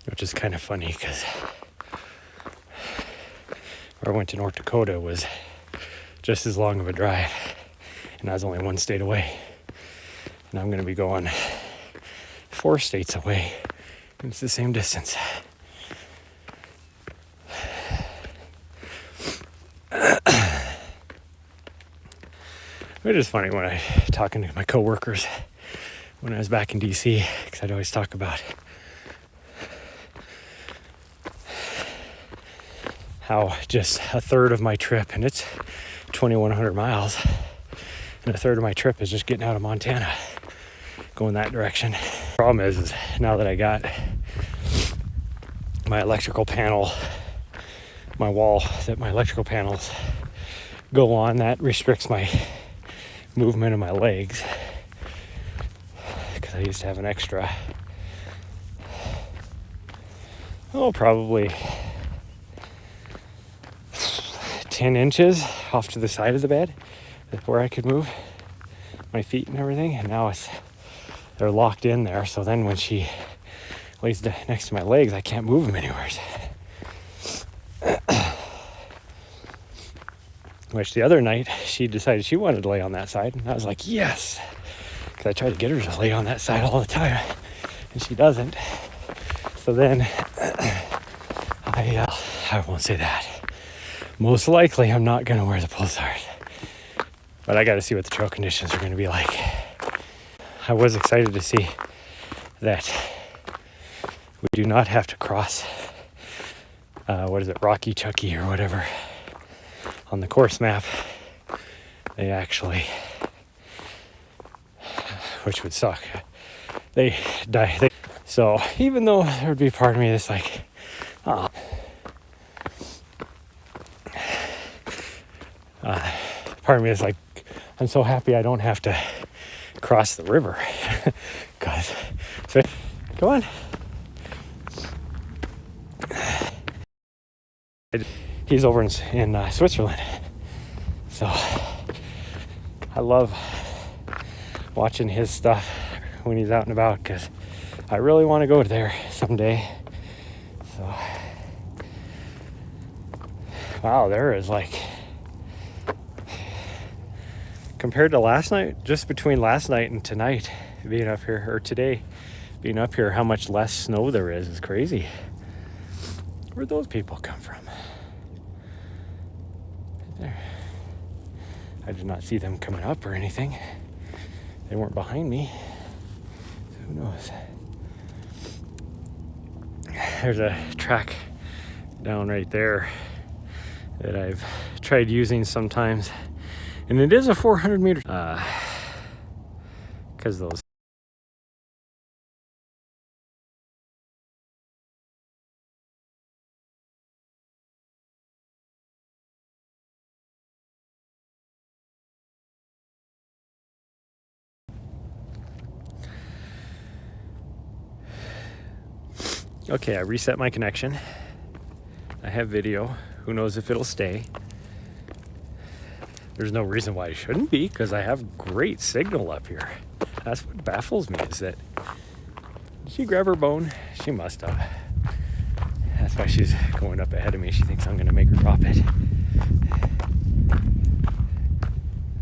which is kind of funny because where I went to North Dakota was just as long of a drive, and I was only one state away, and I'm going to be going 4 states away, and it's the same distance. It is funny when I talking to my coworkers when I was back in DC, because I'd always talk about how just a third of my trip, and it's 2,100 miles, and a third of my trip is just getting out of Montana, going that direction. Problem is now that I got my electrical panel, my wall that my electrical panels go on, that restricts my movement of my legs, because I used to have an extra, probably 10 inches off to the side of the bed where I could move my feet and everything, and now they're locked in there, so then when she lays next to my legs, I can't move them anywhere. Which the other night she decided she wanted to lay on that side, and I was like, yes, because I try to get her to lay on that side all the time, and she doesn't. So then I won't say that. Most likely I'm not going to wear the pulsars, but I got to see what the trail conditions are going to be like. I was excited to see that we do not have to cross, Rocky Chucky or whatever, on the course map. They actually, which would suck, they die. So even though there would be part of me that's like, part of me is like, I'm so happy I don't have to cross the river. God, so, go on. He's over in Switzerland, so I love watching his stuff when he's out and about, because I really want to go there someday. So, wow, there is like, compared to last night, just between last night and tonight being up here, or today being up here, how much less snow there is crazy. Where'd those people come from? Right there. I did not see them coming up or anything. They weren't behind me. So who knows? There's a track down right there that I've tried using sometimes, and it is a 400 meter because those okay, I reset my connection. I have video. Who knows if it'll stay? There's no reason why it shouldn't be, because I have great signal up here. That's what baffles me, is that, did she grab her bone? She must have. That's why she's going up ahead of me. She thinks I'm going to make her drop it.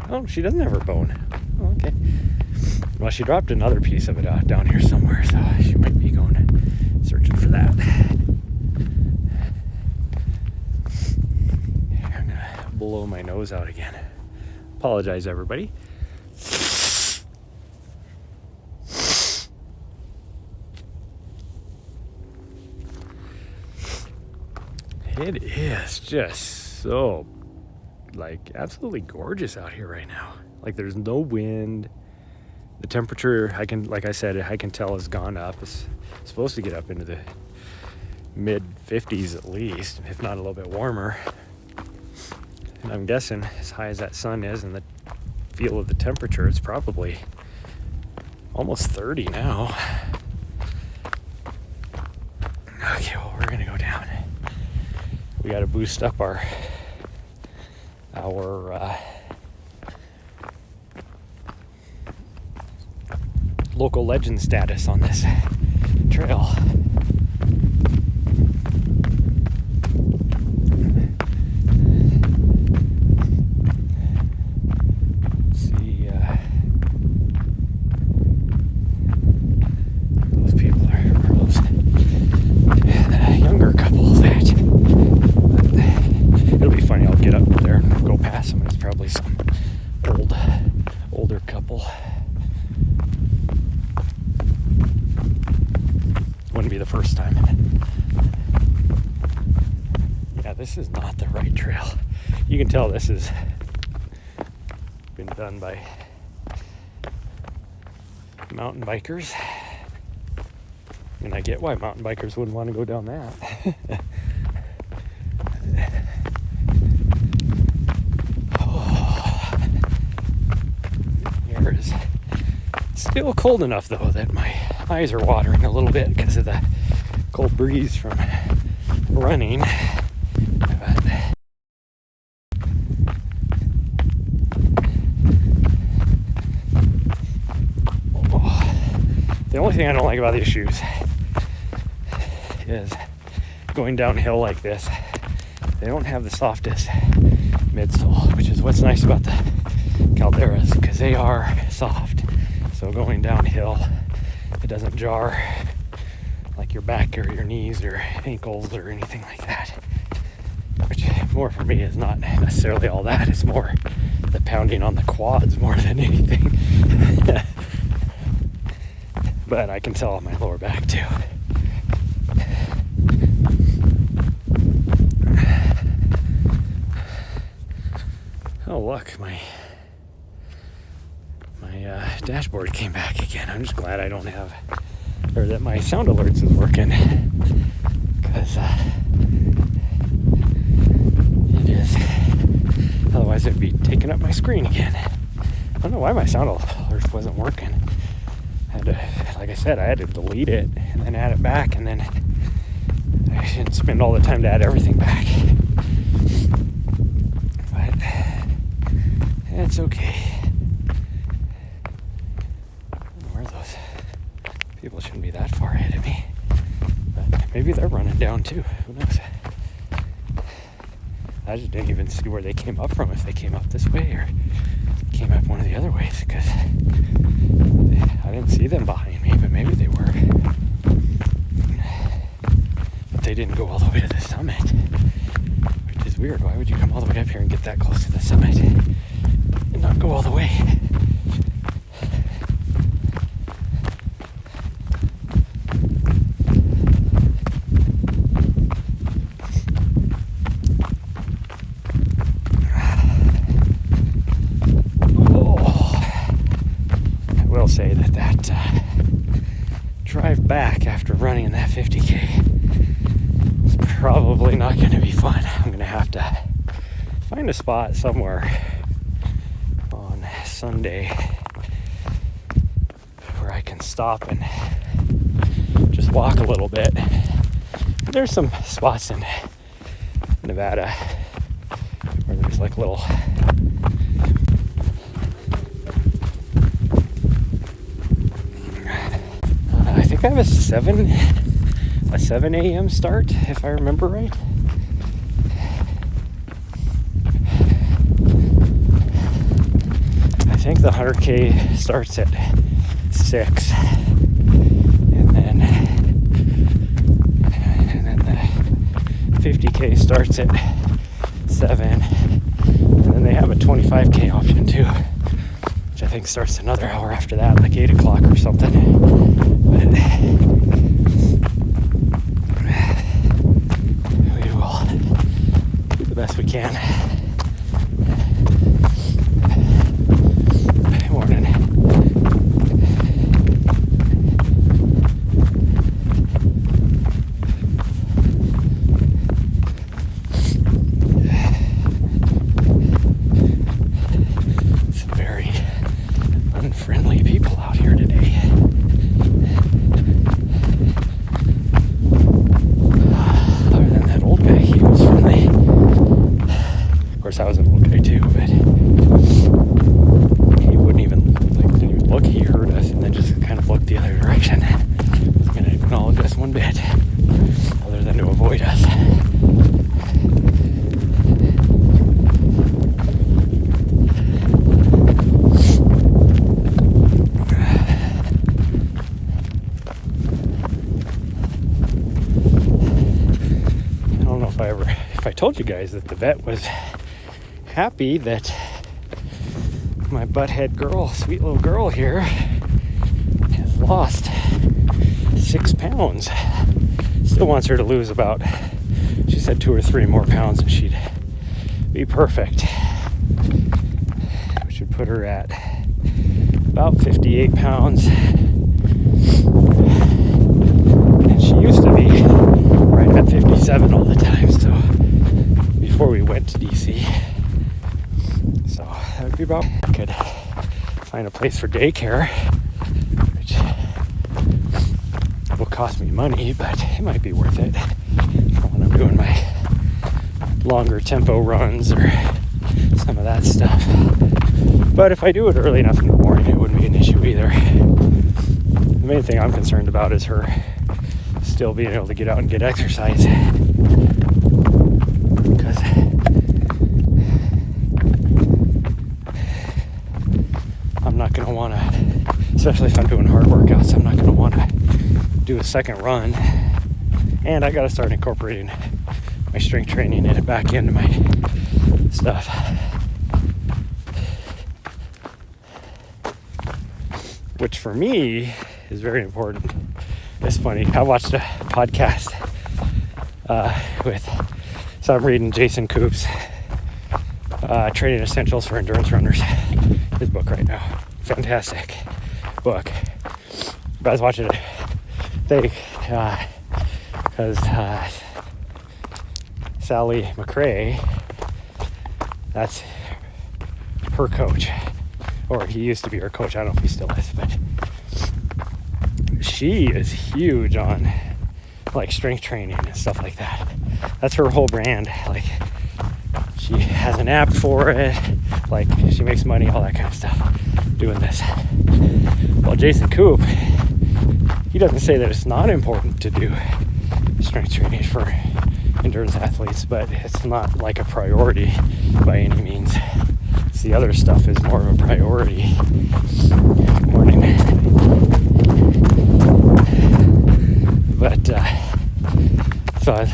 Oh, she doesn't have her bone. Oh, okay. Well, she dropped another piece of it down here somewhere, so she might be going searching for that. I'm going to blow my nose out again. Apologize, everybody. It is just so, like, absolutely gorgeous out here right now. Like, there's no wind. The temperature, like I said, I can tell has gone up. It's supposed to get up into the mid 50s at least, if not a little bit warmer. And I'm guessing, as high as that sun is and the feel of the temperature, it's probably almost 30 now. Okay, well, we're gonna go down. We got to boost up our local legend status on this trail. Those people are those younger couples that. It'll be funny. I'll get up there and go past them. It's probably some older couple. Wouldn't be the first time. Yeah, this is not the right trail. You can tell this has been done by mountain bikers. And I get why mountain bikers wouldn't want to go down that. Here is still cold enough, though, that my eyes are watering a little bit because of the cold breeze from running. But the only thing I don't like about these shoes is going downhill like this. They don't have the softest midsole, which is what's nice about the Calderas, because they are soft. So going downhill, it doesn't jar like your back or your knees or ankles or anything like that. Which more for me is not necessarily all that. It's more the pounding on the quads more than anything. But I can tell on my lower back too. Oh look, my dashboard came back again. I'm just glad I don't have, or that my sound alerts is working, because it is. Otherwise, it'd be taking up my screen again. I don't know why my sound alert wasn't working. I had to, like I said, I had to delete it and then add it back, and then I didn't spend all the time to add everything back. But it's okay. Where are those people? Shouldn't be that far ahead of me, but maybe they're running down too. Who knows? I just didn't even see where they came up from, if they came up this way or came up one of the other ways, because I didn't see them behind me, but maybe they were. But they didn't go all the way to the summit, which is weird. Why would you come all the way up here and get that close to the summit and not go all the way? say that drive back after running that 50K is probably not going to be fun. I'm going to have to find a spot somewhere on Sunday where I can stop and just walk a little bit. There's some spots in Nevada where there's like little I think I have a 7 a.m. start, if I remember right. I think the 100K starts at 6, and then the 50K starts at 7, and then they have a 25K option too, which I think starts another hour after that, like 8 o'clock or something. But we will do the best we can. Morning. Some very unfriendly people out here today. Other than that old guy, he was friendly. Of course, I was an old guy too, but he wouldn't even, didn't even look. He heard us and then just kind of looked the other direction. Wasn't going to acknowledge us one bit, other than to avoid us. If I told you guys that the vet was happy that my butthead girl, sweet little girl here, has lost 6 pounds. Still wants her to lose about, she said 2 or 3 more pounds and she'd be perfect. Which would put her at about 58 pounds. And she used to be right at 57 all the time, so before we went to DC. So that would be about, I could find a place for daycare, which will cost me money, but it might be worth it when I'm doing my longer tempo runs or some of that stuff. But if I do it early enough in the morning, it wouldn't be an issue either. The main thing I'm concerned about is her still being able to get out and get exercise. Because I'm not going to want to, especially if I'm doing hard workouts, I'm not going to want to do a second run. And I got to start incorporating my strength training and it back into my stuff. Which for me is very important. It's funny, I watched a podcast so I'm reading Jason Koop's Training Essentials for Endurance Runners, his book right now. Fantastic book. But I was watching it, because Sally McRae, that's her coach, or he used to be her coach. I don't know if he still is, but she is huge on like strength training and stuff like that. That's her whole brand. Like, she has an app for it, like she makes money, all that kind of stuff doing this. Well, Jason Koop, he doesn't say that it's not important to do strength training for endurance athletes, but it's not like a priority by any means. It's the other stuff is more of a priority. Morning. But so I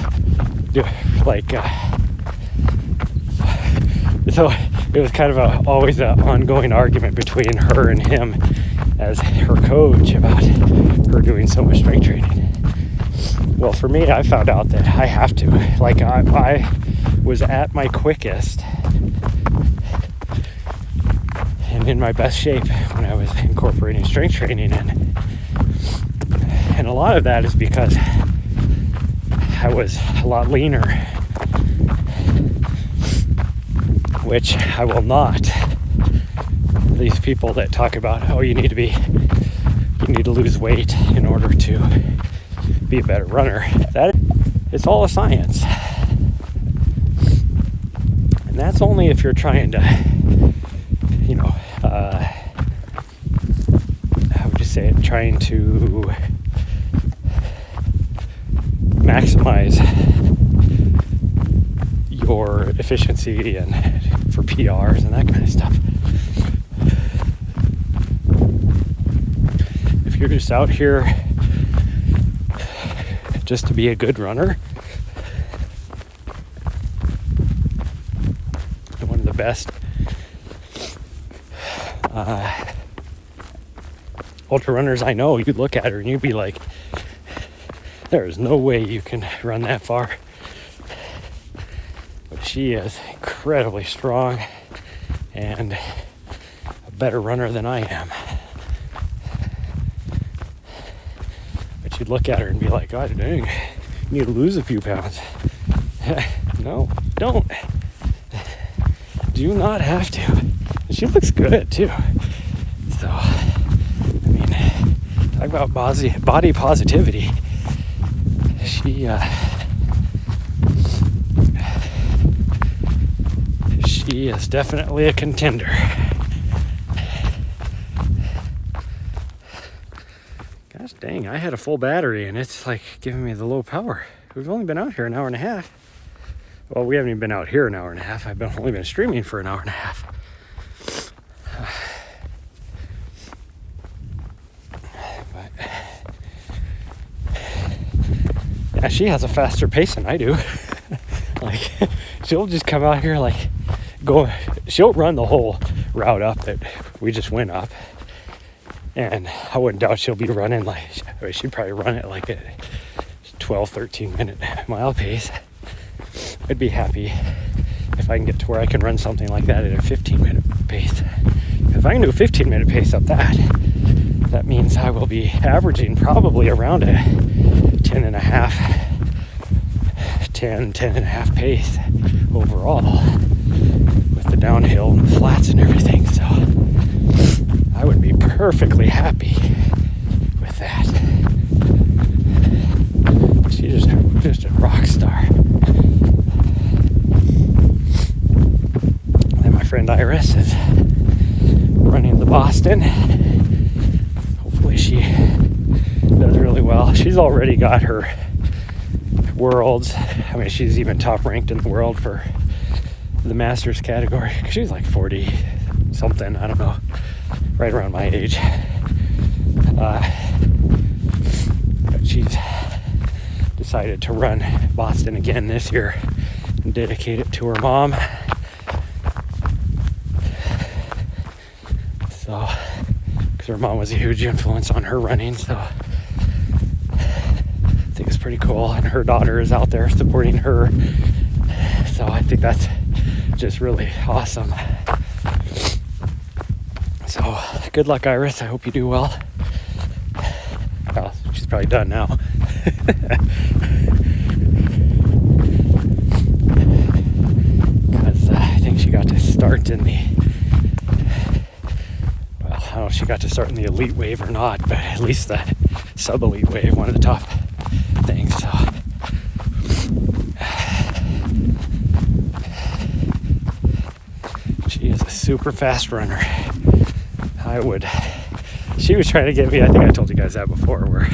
do like so it was kind of always an ongoing argument between her and him as her coach about her doing so much strength training. Well, for me, I found out that I have to. Like, I was at my quickest and in my best shape when I was was incorporating strength training in. And a lot of that is because I was a lot leaner, which I will not. These people that talk about, oh, you need to lose weight in order to be a better runner. That it's all a science. And that's only if you're trying to, how would you say it, trying to maximize your efficiency and for PRs and that kind of stuff. If you're just out here just to be a good runner, one of the best ultra runners I know, you'd look at her and you'd be like, there is no way you can run that far. But she is incredibly strong and a better runner than I am. But you'd look at her and be like, God dang, you need to lose a few pounds. No, don't. Do not have to. And she looks good too. So, I mean, talk about body positivity. She is definitely a contender. Gosh dang, I had a full battery and it's like giving me the low power. We've only been out here an hour and a half. Well, we haven't even been out here an hour and a half. I've only been streaming for an hour and a half. Yeah, she has a faster pace than I do. Like, she'll just come out here, like, she'll run the whole route up that we just went up. And I wouldn't doubt she'll be running, like, she'd probably run it like a 12, 13 minute mile pace. I'd be happy if I can get to where I can run something like that at a 15-minute pace. If I can do a 15-minute pace up that means I will be averaging probably around a 10 and a half pace overall with the downhill and the flats and everything. So I would be perfectly happy with that. She's just a rock star. And my friend Iris is running the Boston. Hopefully she does really well. She's already got her worlds. I mean, she's even top ranked in the world for the masters category. She's like 40 something, I don't know, right around my age. But she's decided to run Boston again this year and dedicate it to her mom. So, because her mom was a huge influence on her running, so I think it's pretty cool. And her daughter is out there supporting her, so I think that's just really awesome. So, good luck, Iris. I hope you do well. Well, she's probably done now. Because I think she got to start in the, well, I don't know if she got to start in the elite wave or not, but at least the sub-elite wave, one of the top things. So she is a super fast runner. She was trying to get me, I think I told you guys that before, where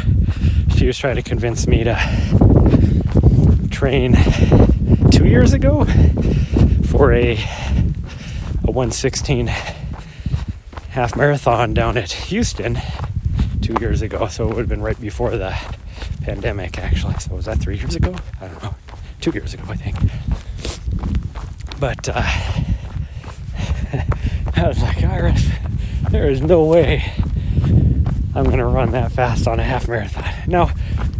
she was trying to convince me to train 2 years ago for a 1:16 half marathon down at Houston 2 years ago. So it would have been right before the pandemic, actually. So was that 3 years ago? I don't know. 2 years ago, I think. But I was like, Iris, there is no way I'm going to run that fast on a half marathon. Now,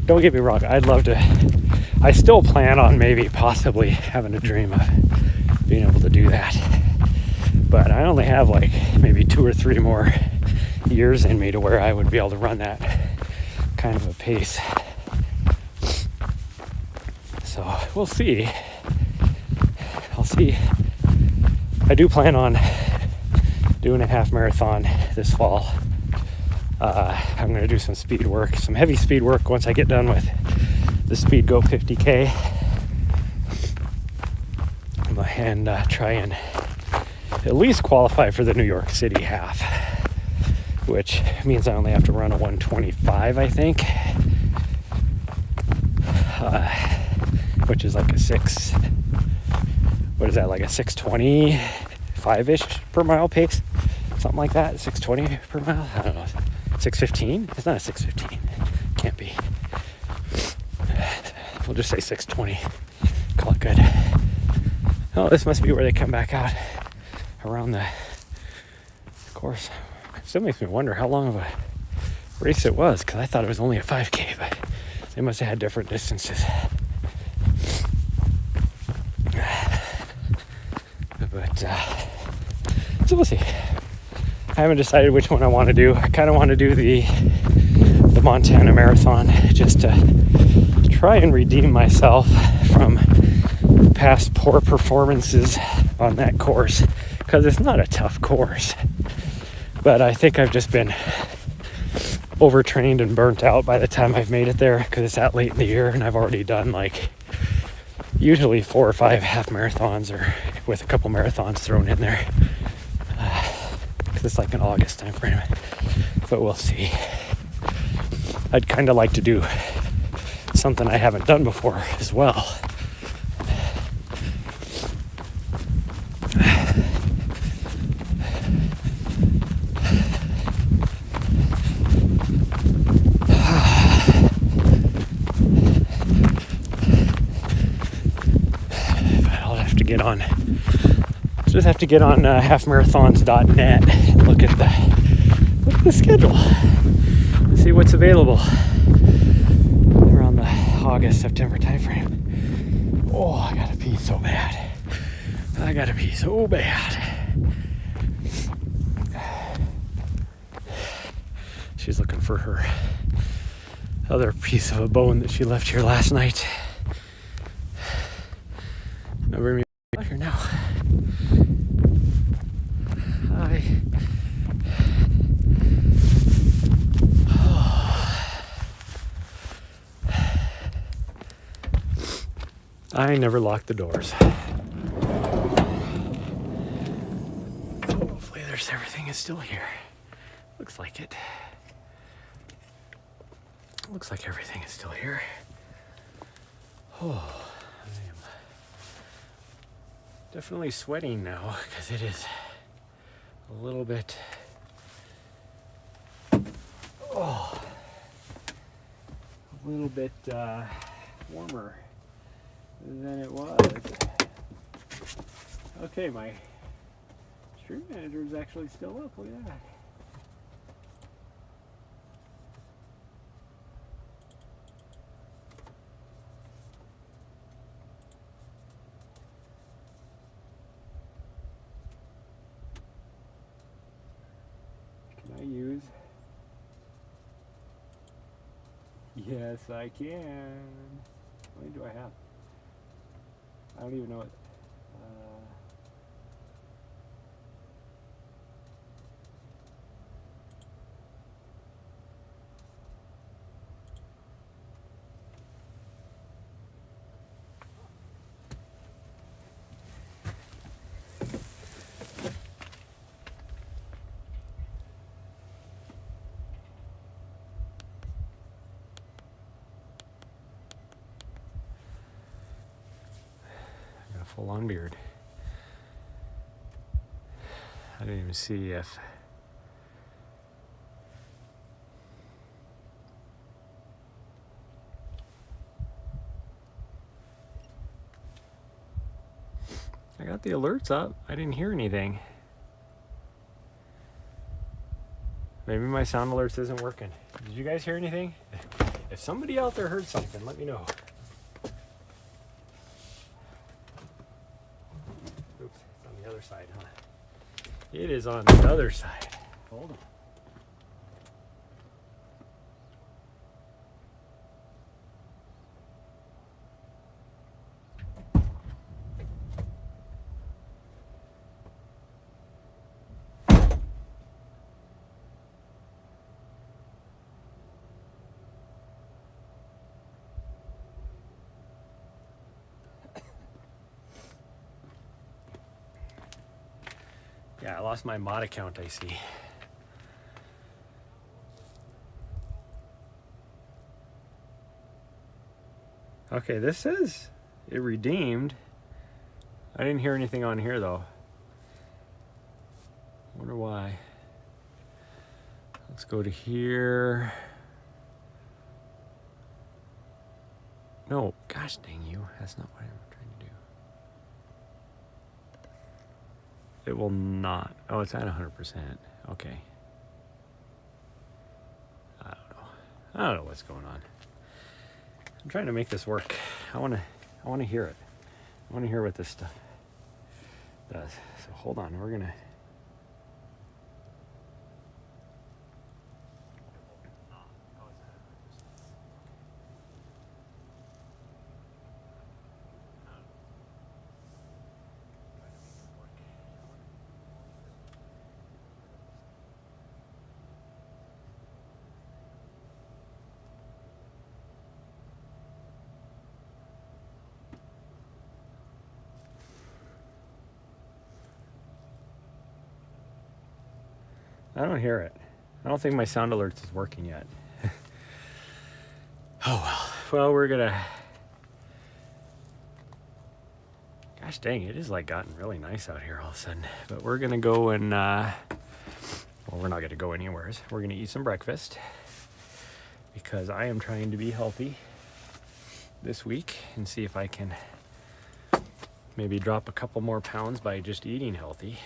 don't get me wrong. I still plan on maybe possibly having a dream of being able to do that. But I only have like maybe 2 or 3 more years in me to where I would be able to run that kind of a pace. So we'll see. I'll see. I do plan on doing a half marathon this fall. I'm going to do some speed work, some heavy speed work once I get done with the Speedgo 50K, and try and at least qualify for the New York City half, which means I only have to run a 125, I think, which is like a 625-ish per mile pace, something like that. 620 per mile, I don't know. 615? It's not a 615. Can't be. We'll just say 620. Call it good. Oh, this must be where they come back out around the course. It still makes me wonder how long of a race it was, because I thought it was only a 5K, but they must have had different distances. But so we'll see. I haven't decided which one I want to do. I kind of want to do the Montana Marathon, just to try and redeem myself from past poor performances on that course, because it's not a tough course, but I think I've just been overtrained and burnt out by the time I've made it there, because it's that late in the year and I've already done like usually 4 or 5 half marathons, or with a couple marathons thrown in there, because it's like an August time frame. But we'll see. I'd kind of like to do something I haven't done before as well. Just have to get on halfmarathons.net and look at the schedule and see what's available around the August, September time frame. Oh, I gotta pee so bad. She's looking for her other piece of a bone that she left here last night. Now bring me out here now. Hi. I never lock the doors. Hopefully everything is still here. Looks like it. Looks like everything is still here. Oh, I am definitely sweating now, because it is a little bit warmer than it was. Okay, my stream manager is actually still up. Look at that. Can I use? Yes, I can. How many do I have? I don't even know what. Full on beard. I didn't even see if I got the alerts up. I didn't hear anything. Maybe my sound alerts isn't working. Did you guys hear anything? If somebody out there heard something, let me know. Oops, it's on the other side, huh? It is on the other side. Hold on. Yeah, I lost my mod account, I see. Okay, this says it redeemed. I didn't hear anything on here though. Wonder why. Let's go to here. No, gosh dang you. That's not what I'm trying to do. It will not. Oh, it's at 100%. Okay. I don't know what's going on. I'm trying to make this work. I want to hear it. I want to hear what this stuff does. So hold on. We're going to I don't hear it. I don't think my sound alerts is working yet. Oh well. Well, we're gonna. Gosh dang, it is like gotten really nice out here all of a sudden. But we're gonna go and. Well, we're not gonna go anywhere. We're gonna eat some breakfast because I am trying to be healthy this week and see if I can maybe drop a couple more pounds by just eating healthy.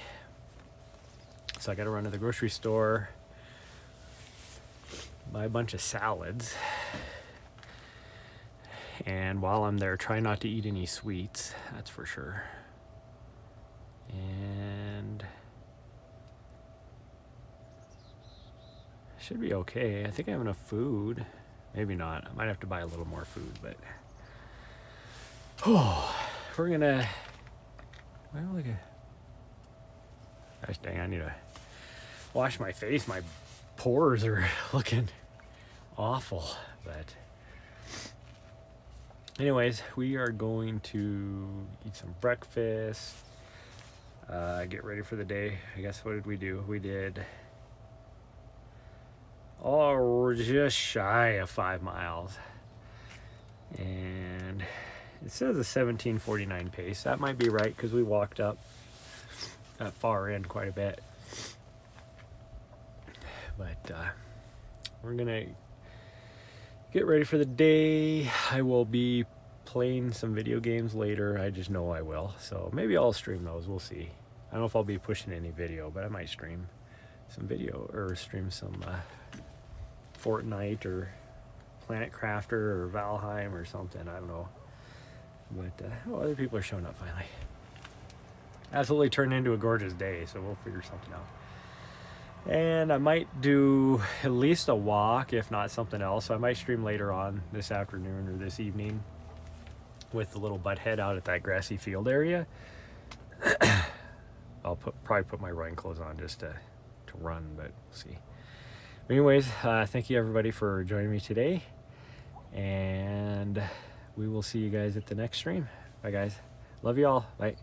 So I got to run to the grocery store, buy a bunch of salads, and while I'm there, try not to eat any sweets, that's for sure. And should be okay. I think I have enough food. Maybe not. I might have to buy a little more food, but we're gonna. Well, look at. Gosh dang, I need to wash my face. My pores are looking awful. But anyways, we are going to eat some breakfast, get ready for the day. I guess what did we do? We did just shy of 5 miles. And it says a 17:49 pace. That might be right because we walked up that far end quite a bit. But we're gonna get ready for the day. I will be playing some video games later. I just know I will. So maybe I'll stream those. We'll see. I don't know if I'll be pushing any video, but I might stream some video or stream some Fortnite or Planet Crafter or Valheim or something. I don't know. But other people are showing up finally. Absolutely turned into a gorgeous day, so we'll figure something out. And I might do at least a walk, if not something else. So I might stream later on this afternoon or this evening with the little butthead out at that grassy field area. I'll probably put my running clothes on just to run, but we'll see. Anyways, thank you everybody for joining me today, and we will see you guys at the next stream. Bye guys. Love you all. Bye.